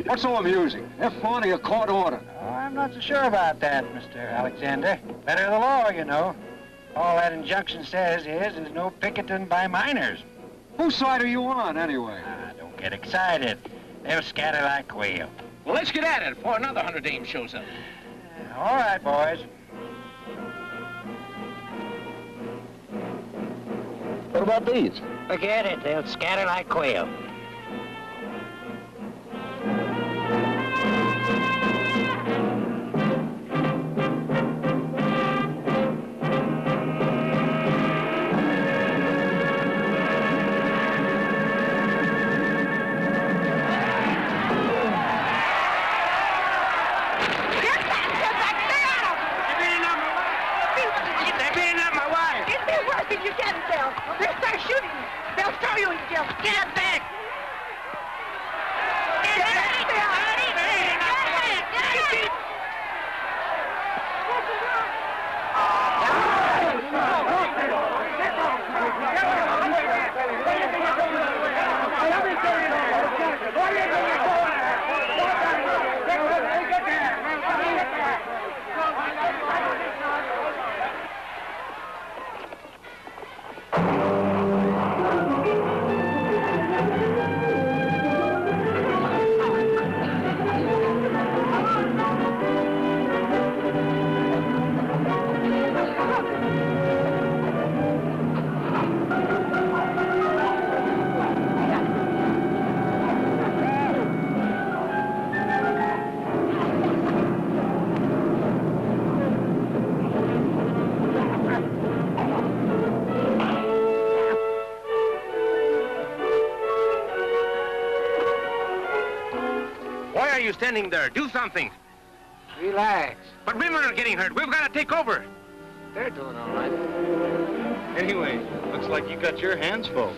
What's so amusing? Have fun or you court order? Oh, I'm not so sure about that, Mr. Alexander. Better the law, you know. All that injunction says is there's no picketing by miners. Whose side are you on, anyway? Don't get excited. They'll scatter like quail. Well, let's get at it before another 100 dames shows up. All right, boys. What about these? Forget it. They'll scatter like quail. You standing there? Do something. Relax. But women are getting hurt. We've got to take over. They're doing all right. Anyway, looks like you got your hands full.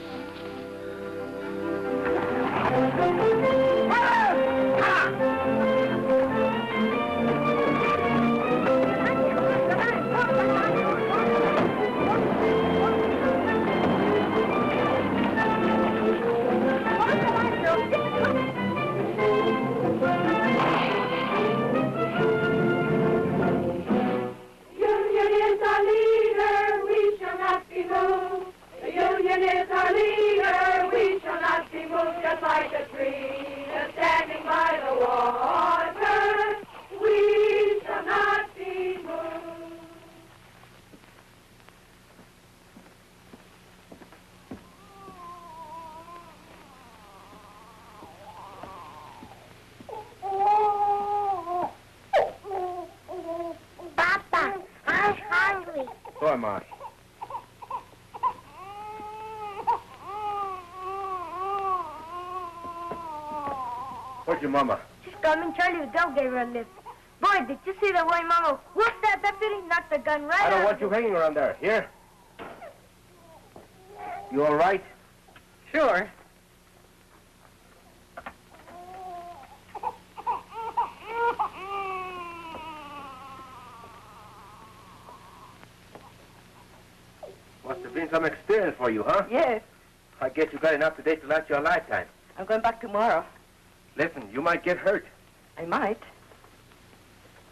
So am I. Where's your mama? She's coming. Charlie the dog gave her a lift. Boy, did you see the way Mama whooped that deputy? Knocked the gun right out. I don't want you hanging around there. Here? You all right? Sure. getting some experience for you, huh? Yes. I guess you got enough today to last you a lifetime. I'm going back tomorrow. Listen, you might get hurt. I might.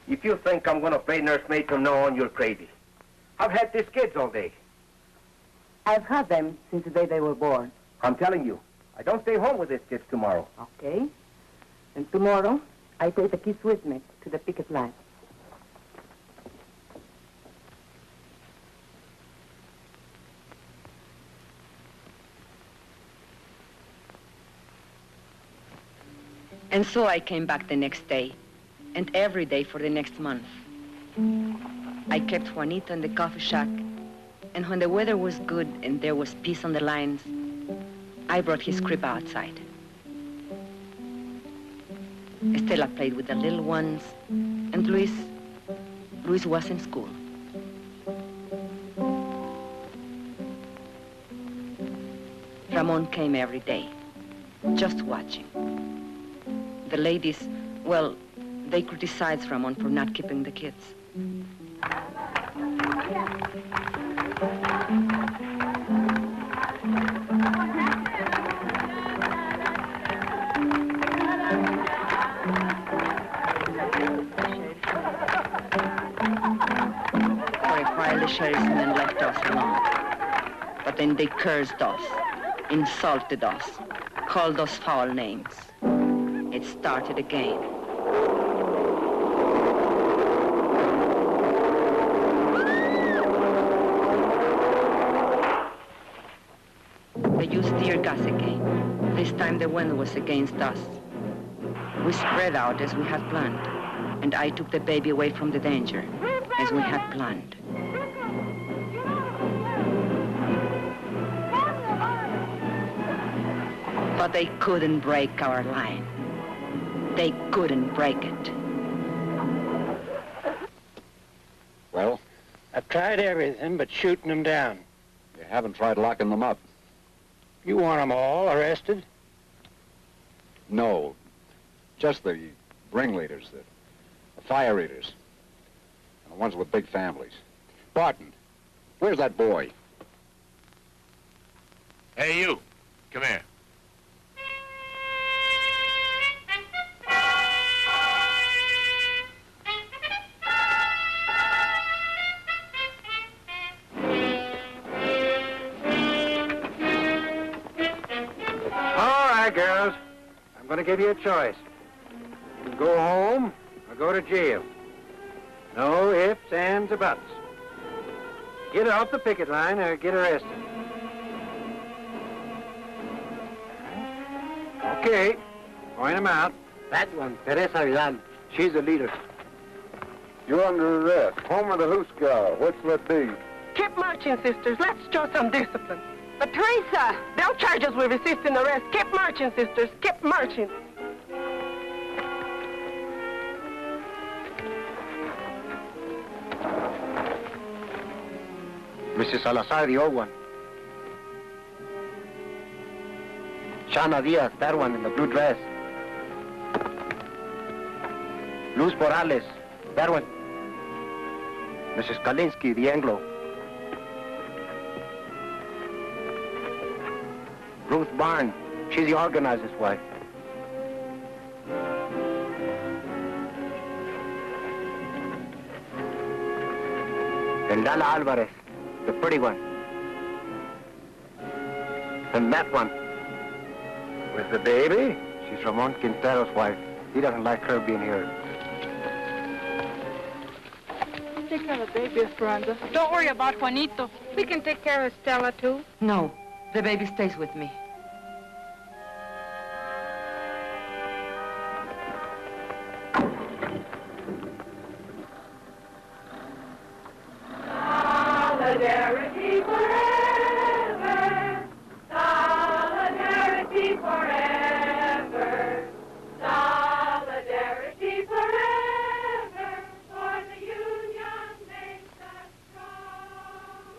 If you think I'm going to play nursemaid from now on, you're crazy. I've had these kids all day. I've had them since the day they were born. I'm telling you, I don't stay home with these kids tomorrow. Okay. And tomorrow, I take the kids with me to the picket line. And so I came back the next day, and every day for the next month. I kept Juanito in the coffee shack, and when the weather was good and there was peace on the lines, I brought his crib outside. Estela played with the little ones, and Luis was in school. Ramon came every day, just watching. The ladies, well, they criticized Ramon for not keeping the kids. For a while, the sheriff's men left us alone. But then they cursed us, insulted us, called us foul names. It started again. They used tear gas again. This time the wind was against us. We spread out as we had planned, and I took the baby away from the danger, as we had planned. But they couldn't break our line. They couldn't break it. Well? I've tried everything but shooting them down. You haven't tried locking them up. You want them all arrested? No. Just the ringleaders, the fire eaters. And the ones with big families. Barton, where's that boy? Hey, you. Come here. Girls, I'm going to give you a choice. You can go home or go to jail. No ifs, ands, or buts. Get off the picket line or get arrested. Okay, point them out. That one, Teresa Vidal. She's the leader. You're under arrest. Home of the Hooska. What's that be? Keep marching, sisters. Let's show some discipline. But Teresa, they'll charge us with resisting arrest. Keep marching, sisters. Keep marching. Mrs. Salazar, the old one. Shana Diaz, that one in the blue dress. Luz Morales, that one. Mrs. Kalinsky, the Anglo. Ruth Barn, she's the organizer's wife. And Lala Alvarez, the pretty one. And that one, with the baby, she's Ramon Quintero's wife. He doesn't like her being here. Take care of the baby, Esperanza. Don't worry about Juanito. We can take care of Stella, too. No, the baby stays with me. Solidarity forever. Solidarity forever. Solidarity forever. For the union makes us strong.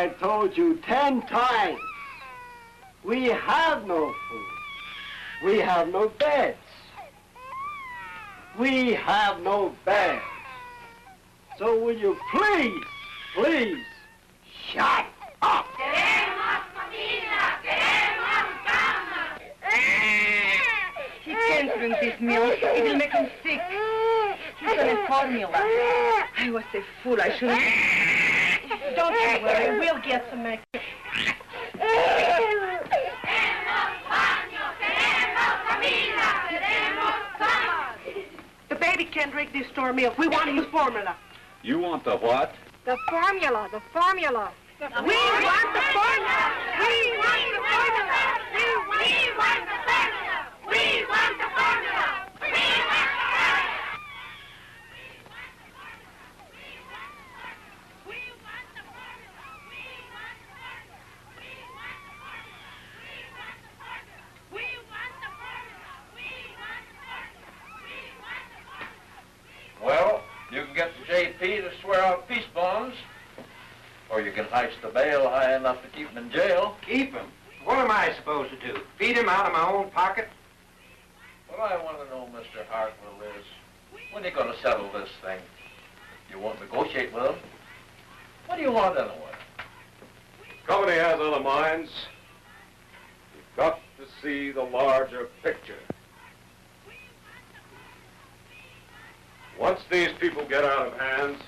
I told you 10 times. We have no food. We have no beds. We have no beds. So will you please, shut up? He can't drink this milk. It will make him sick. He's on a formula. I was a fool. I shouldn't... Don't you worry. We'll get some extra. The baby can't drink this store milk. We want his formula. You want the what? The formula, the formula. We want the formula. We want the formula. We want the formula. We want the formula. Well, you can get the JP to swear out peace bonds, or you can heist the bail high enough to keep him in jail. Keep him? What am I supposed to do? Feed him out of my own pocket? What I want to know, Mr. Hartwell, is when are you going to settle this thing? You won't negotiate with him? What do you want anyway? Company has other minds. You've got to see the larger picture. Once these people get out of hands,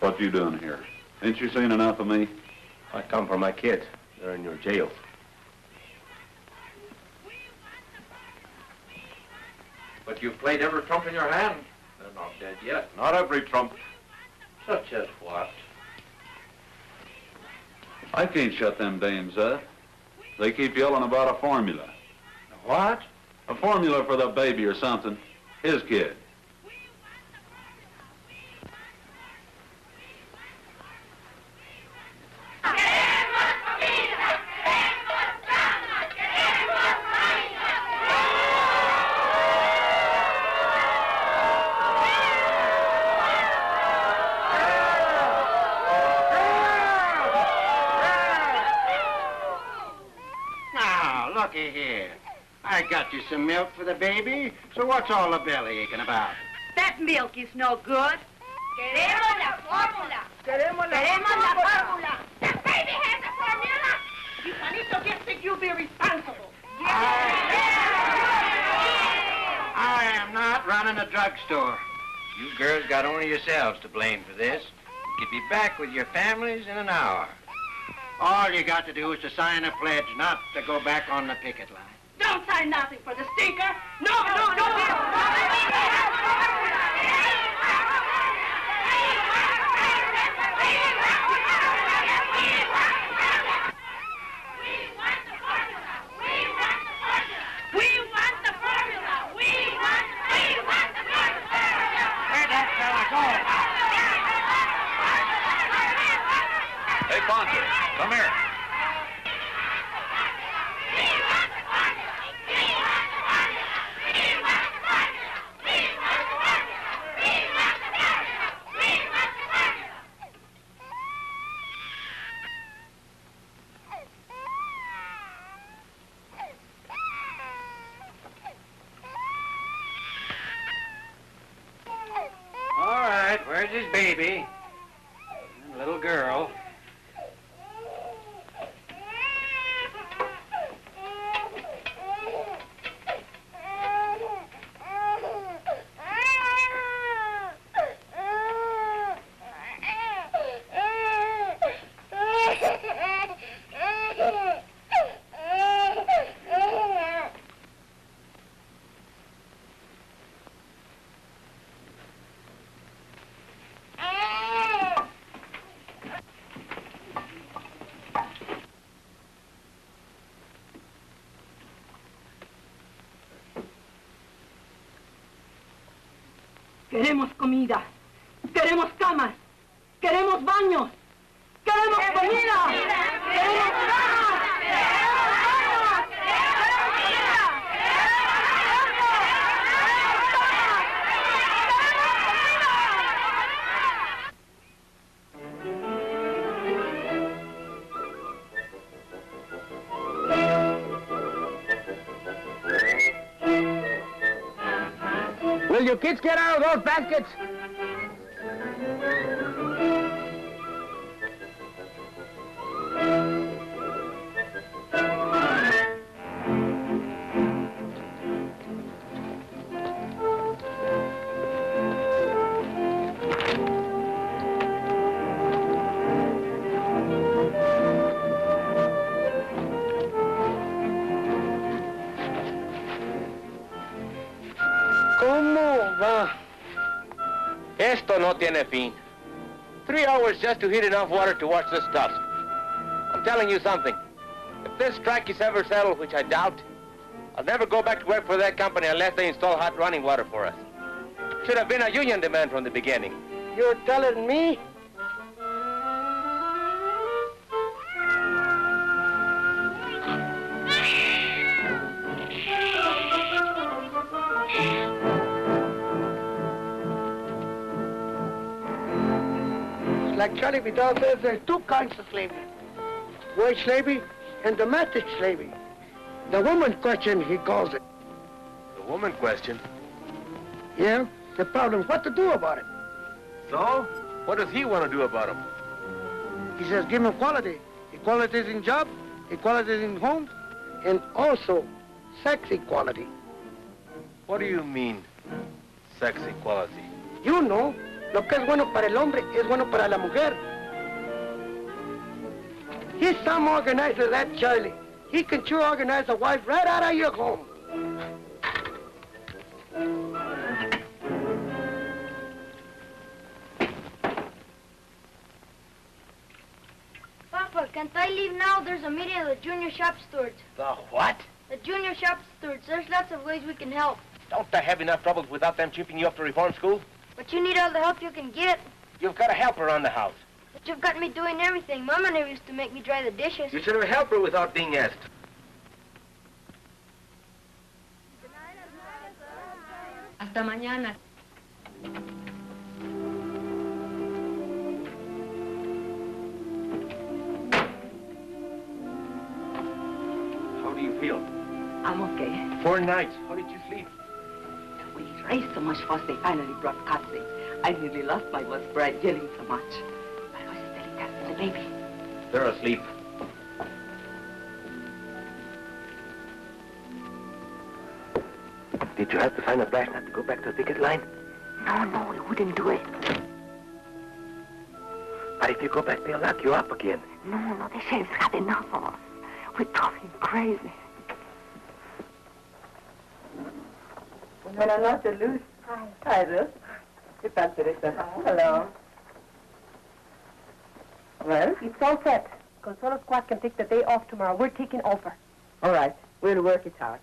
What you doing here? Ain't you seen enough of me? I come for my kids. They're in your jail. But you've played every trump in your hand. They're not dead yet. Not every trump. Such as what? I can't shut them dames up. They keep yelling about a formula. What? A formula for the baby or something. His kid. Looky here. I got you some milk for the baby, so what's all the belly aching about? That milk is no good. Queremos la fórmula. Queremos la fórmula. The baby has a formula. If Juanito gets sick, you'll be responsible. I am not running a drugstore. You girls got only yourselves to blame for this. You could be back with your families in an hour. All you got to do is to sign a pledge not to go back on the picket line. Don't sign nothing for the stinker. No. Where'd that fella go? Hey, Poncho, come here. All right, where's his baby? And little girl. Queremos comida. Queremos camas. Queremos baños. Queremos comida. Queremos camas. Will you kids get out of those baskets? Esto no tiene fin. 3 hours just to heat enough water to wash the stuff. I'm telling you something. If this strike is ever settled, which I doubt, I'll never go back to work for that company unless they install hot running water for us. Should have been a union demand from the beginning. You're telling me? Like Charlie Vidal says, there's 2 kinds of slavery. Wage slavery and domestic slavery. The woman question, he calls it. The woman question? Yeah, the problem is what to do about it. So? What does he want to do about them? He says give them equality. Equality is in job, equality is in homes, and also sex equality. What do you mean, sex equality? You know. Lo que es bueno para el hombre es bueno para la mujer. He's some organizer, that Charlie. He can sure organize a wife right out of your home. Papa, can't I leave now? There's a meeting of the junior shop stewards. The what? The junior shop stewards. There's lots of ways we can help. Don't they have enough troubles without them chipping you up to reform school? But you need all the help you can get. You've got a helper around the house. But you've got me doing everything. Mama never used to make me dry the dishes. You should have helped her without being asked. Hasta mañana. How do you feel? I'm okay. 4 nights. How did you sleep? We raised so much fuss, they finally brought cats in. I nearly lost my voice for yelling so much. But I was telling Cat and the baby. They're asleep. Did you have to sign a flash not to go back to the picket line? No, we wouldn't do it. But if you go back, they'll lock you up again. No, the sheriff's had enough of us. We're driving crazy. Buenas noches, Luz. Hi, Ruth. ¿Qué tal, Teresa? Hello. Well? It's all set. Consuelo Squad can take the day off tomorrow. We're taking over. All right. We'll work it out.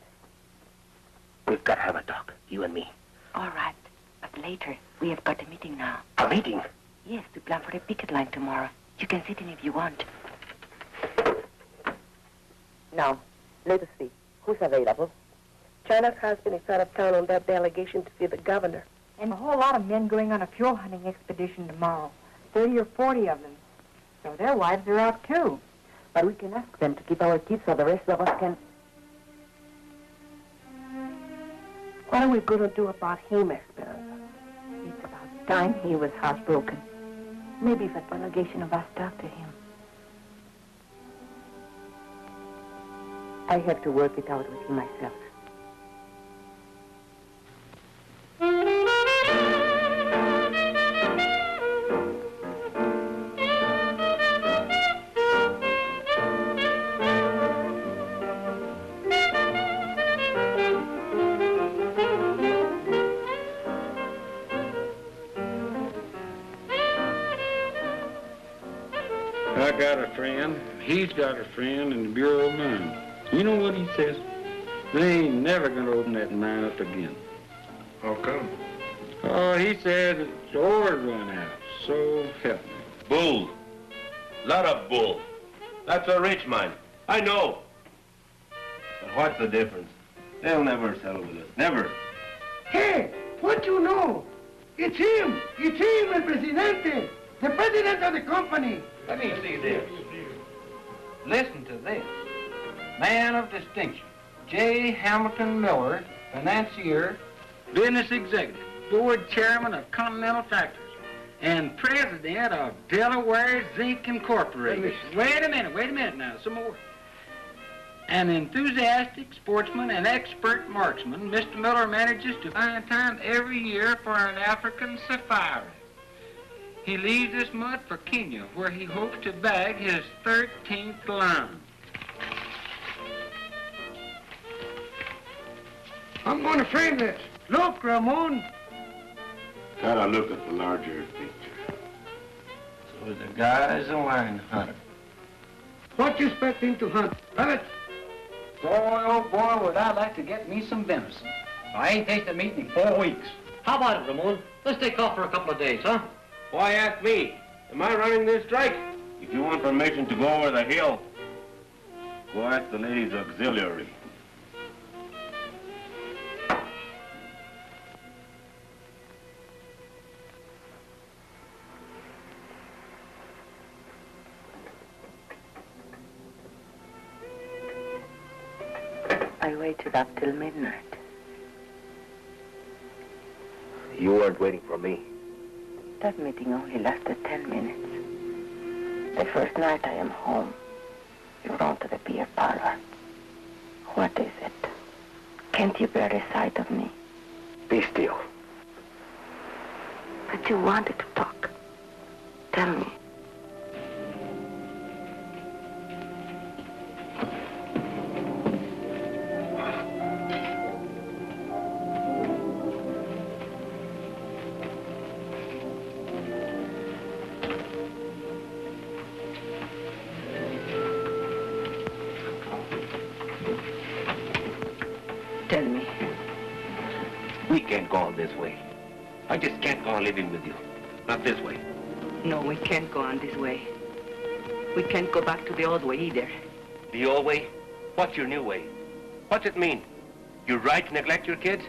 We've got to have a talk, you and me. All right. But later, we have got a meeting now. A meeting? Yes, to plan for the picket line tomorrow. You can sit in if you want. Now, let us see. Who's available? China's husband is out of town on that delegation to see the governor. And a whole lot of men going on a fuel hunting expedition tomorrow. 30 or 40 of them. So their wives are out too. But we can ask them to keep our kids so the rest of us can... What are we going to do about him, Esperanza? It's about time he was housebroken. Maybe if a delegation of us talk to him. I have to work it out with him myself. I got a friend, he's got a friend in the Bureau of Mines. You know what he says? They ain't never gonna open that mine up again. How come? Oh, he said the ore run out, so help me. Bull. Lot of bull. That's a rich man. I know. But what's the difference? They'll never sell with us. Never. Hey, what you know? It's him. It's him, el presidente. The president of the company. Let me see this. Listen to this. Man of distinction, J. Hamilton Miller, financier, business executive, board chairman of Continental Factories, and president of Delaware Zinc Incorporated. Wait a minute now, some more. An enthusiastic sportsman and expert marksman, Mr. Miller manages to find time every year for an African safari. He leaves this month for Kenya, where he hopes to bag his 13th lion. I'm going to frame this. Look, Ramon. Gotta look at the larger picture. So the guy's a lion hunter. What you expect him to hunt? Rabbit? Boy, oh boy, would I like to get me some venison. I ain't tasted meat in 4 weeks. How about it, Ramon? Let's take off for a couple of days, huh? Why ask me? Am I running this strike? If you want permission to go over the hill, go ask the ladies' auxiliary. I waited up till midnight. You weren't waiting for me. That meeting only lasted 10 minutes. The first night I am home, you're gone to the beer parlor. What is it? Can't you bear the sight of me? Be still. But you wanted to talk. Tell me. Tell me. We can't go on this way. I just can't go on living with you. Not this way. No, we can't go on this way. We can't go back to the old way either. The old way? What's your new way? What's it mean? You're right to neglect your kids?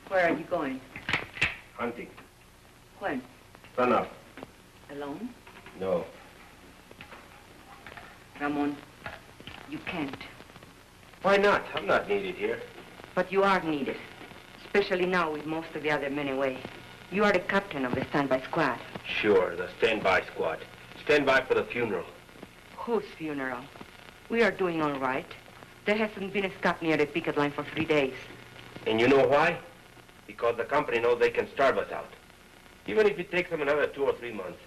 Where are you going? Hunting. When? Run up. Alone? No. Ramon, you can't. Why not? I'm not needed here. But you are needed. Especially now with most of the other men away. You are the captain of the standby squad. Sure, the standby squad. Stand by for the funeral. Whose funeral? We are doing all right. There hasn't been a scout near the picket line for 3 days. And you know why? Because the company knows they can starve us out. Even if it takes them another 2 or 3 months.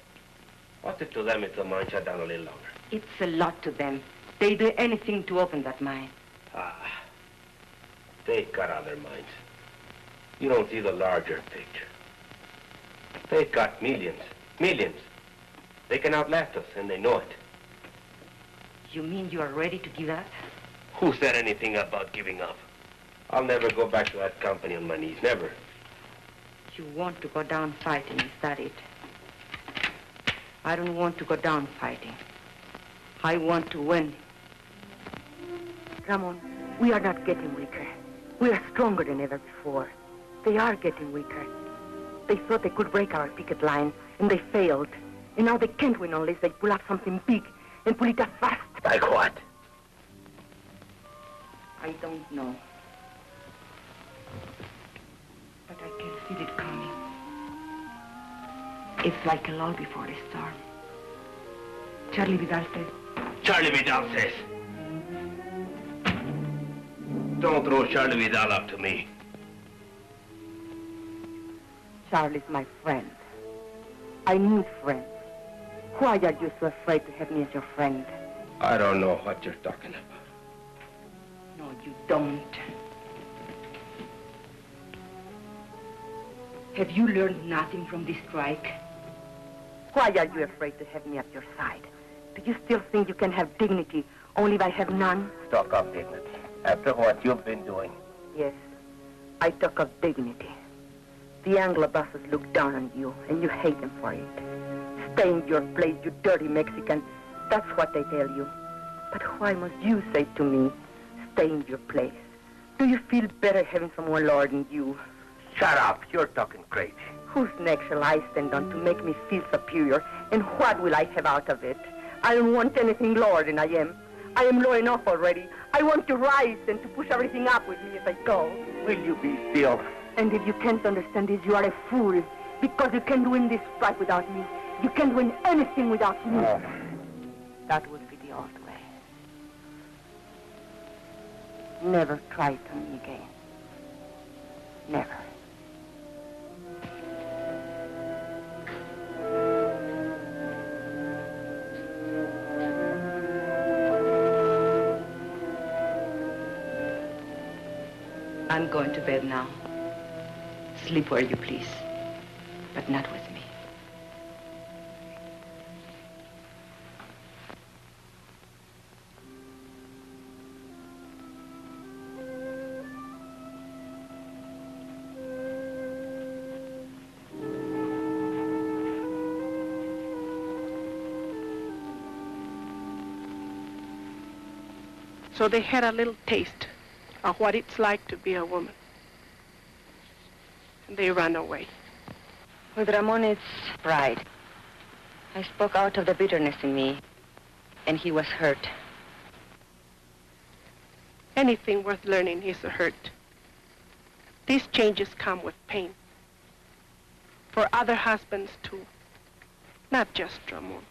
What's it to them if the mine shut down a little longer? It's a lot to them. They'd do anything to open that mine. Ah, they got other minds. You don't see the larger picture. They've got millions, millions. They can outlast us, and they know it. You mean you are ready to give up? Who said anything about giving up? I'll never go back to that company on my knees, never. You want to go down fighting, is that it? I don't want to go down fighting. I want to win. Ramon, we are not getting weaker. We are stronger than ever before. They are getting weaker. They thought they could break our picket line, and they failed. And now they can't win unless they pull out something big and pull it up fast. Like what? I don't know. But I can feel it coming. It's like a lull before a storm. Charlie Vidal says. Charlie Vidal says. Don't throw Charlie Vidal up to me. Charlie's my friend. I need friends. Why are you so afraid to have me as your friend? I don't know what you're talking about. No, you don't. Have you learned nothing from this strike? Why are you afraid to have me at your side? Do you still think you can have dignity only if I have none? Talk of dignity. After what you've been doing. Yes, I talk of dignity. The Anglo bosses look down on you, and you hate them for it. Stay in your place, you dirty Mexican. That's what they tell you. But why must you say to me, stay in your place? Do you feel better having someone lording you? Shut up. You're talking crazy. Whose neck shall I stand on to make me feel superior, and what will I have out of it? I don't want anything lower than I am. I am low enough already. I want to rise and to push everything up with me as I go. Will you be still? And if you can't understand this, you are a fool, because you can't win this strike without me. You can't win anything without me. Oh. That would be the old way. Never try it on me again. Never. I'm going to bed now. Sleep where you please, but not with me. So they had a little taste of what it's like to be a woman. And they ran away. With Ramon, it's pride. I spoke out of the bitterness in me, and he was hurt. Anything worth learning is a hurt. These changes come with pain. For other husbands, too. Not just Ramon.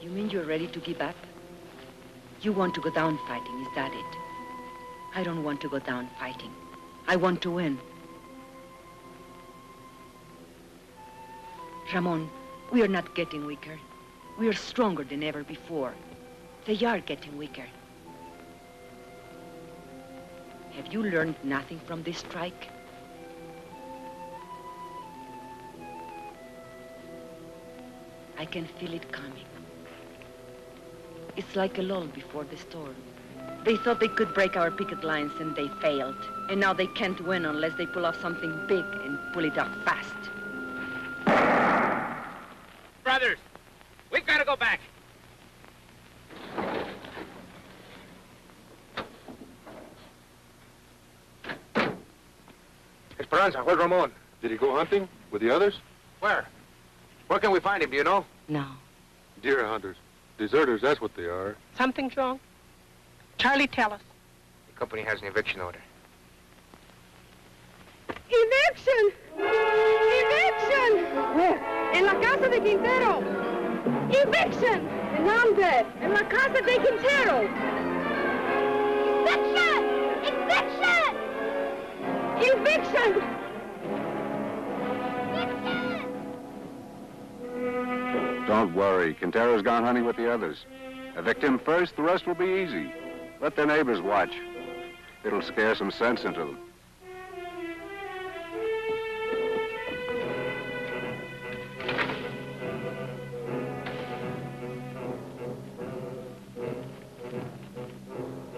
You mean you're ready to give up? You want to go down fighting, is that it? I don't want to go down fighting. I want to win. Ramon, we are not getting weaker. We are stronger than ever before. They are getting weaker. Have you learned nothing from this strike? I can feel it coming. It's like a lull before the storm. They thought they could break our picket lines and they failed. And now they can't win unless they pull off something big and pull it off fast. Brothers, we've got to go back. Esperanza, where's Ramon? Did he go hunting with the others? Where? Where can we find him, do you know? No. Deer hunters. Deserters, that's what they are. Something's wrong? Charlie, tell us. The company has an eviction order. ¡Eviction! ¡Eviction! Where? En la casa de Quintero. ¡Eviction! ¿En dónde? En la casa de Quintero. ¡Eviction! ¡Eviction! ¡Eviction! Don't worry. Quintero's gone hunting with the others. Evict him first, the rest will be easy. Let their neighbors watch. It'll scare some sense into them.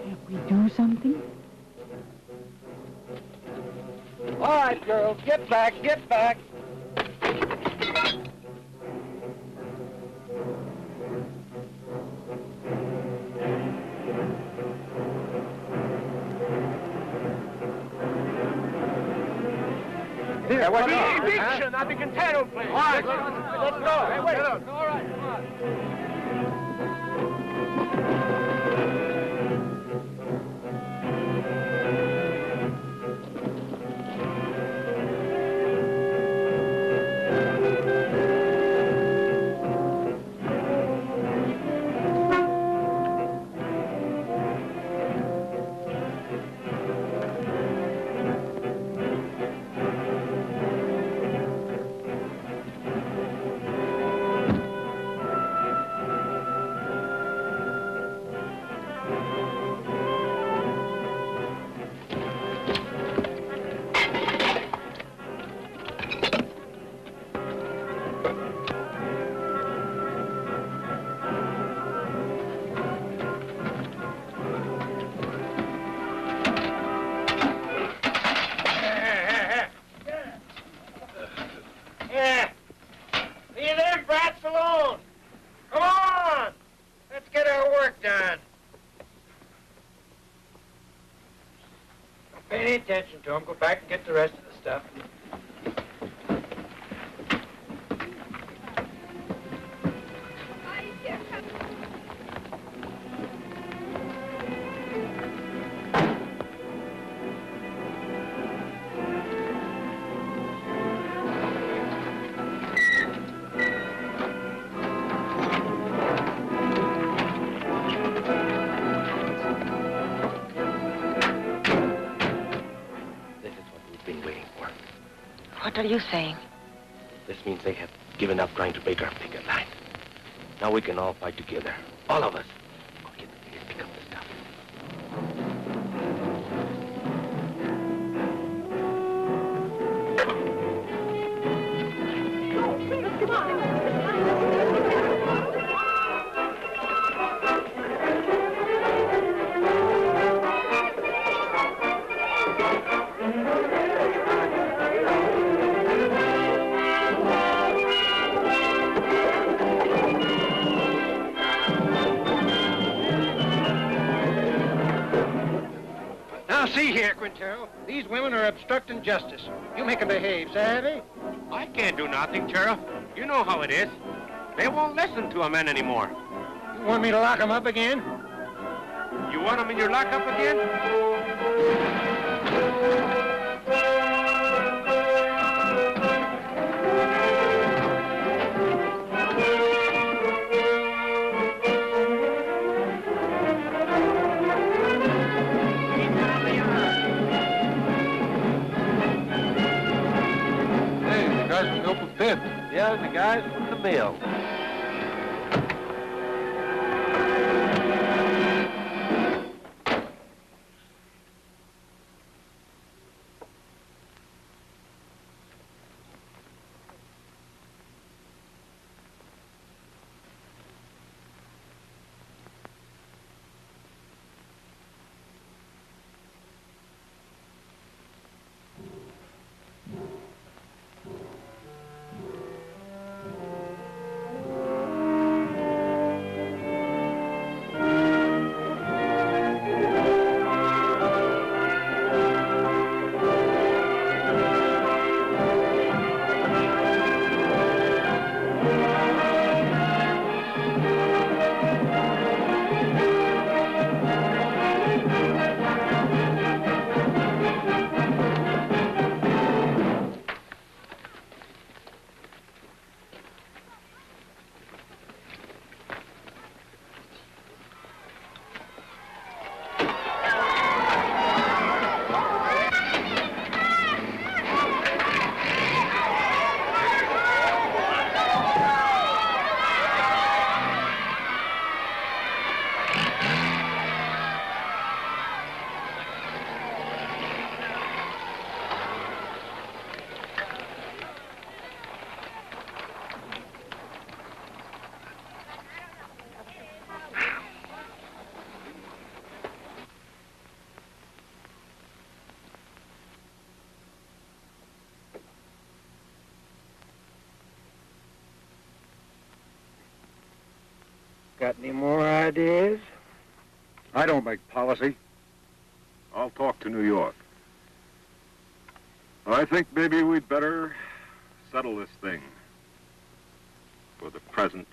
Can't we do something? All right, girls, get back, get back. Here, what's The wrong? eviction at the Quintero place. All right, let's go. Hey, wait. All right, come on. Pay any attention to him. Go back and get the rest of the stuff. What are you saying? This means they have given up trying to break our picket line. Now we can all fight together. All of us. Go get the thing and pick up the stuff. See here, Quintero. These women are obstructing justice. You make them behave, savvy? I can't do nothing, Sheriff. You know how it is. They won't listen to a man anymore. You want me to lock them up again? You want them in your lockup again? Yeah, the guys from the mill. Got any more ideas? I don't make policy. I'll talk to New York. I think maybe we'd better settle this thing for the present.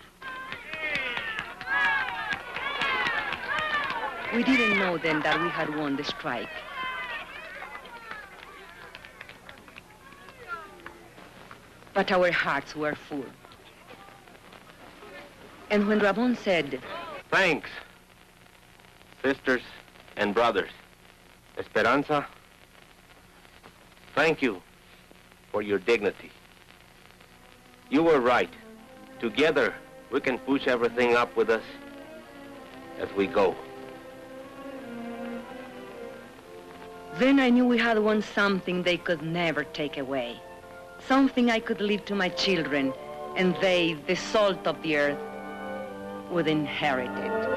We didn't know then that we had won the strike. But our hearts were full. And when Ramon said, Thanks, sisters and brothers. Esperanza, thank you for your dignity. You were right. Together, we can push everything up with us as we go. Then I knew we had won something they could never take away. Something I could leave to my children, and they, the salt of the earth, would inherit it.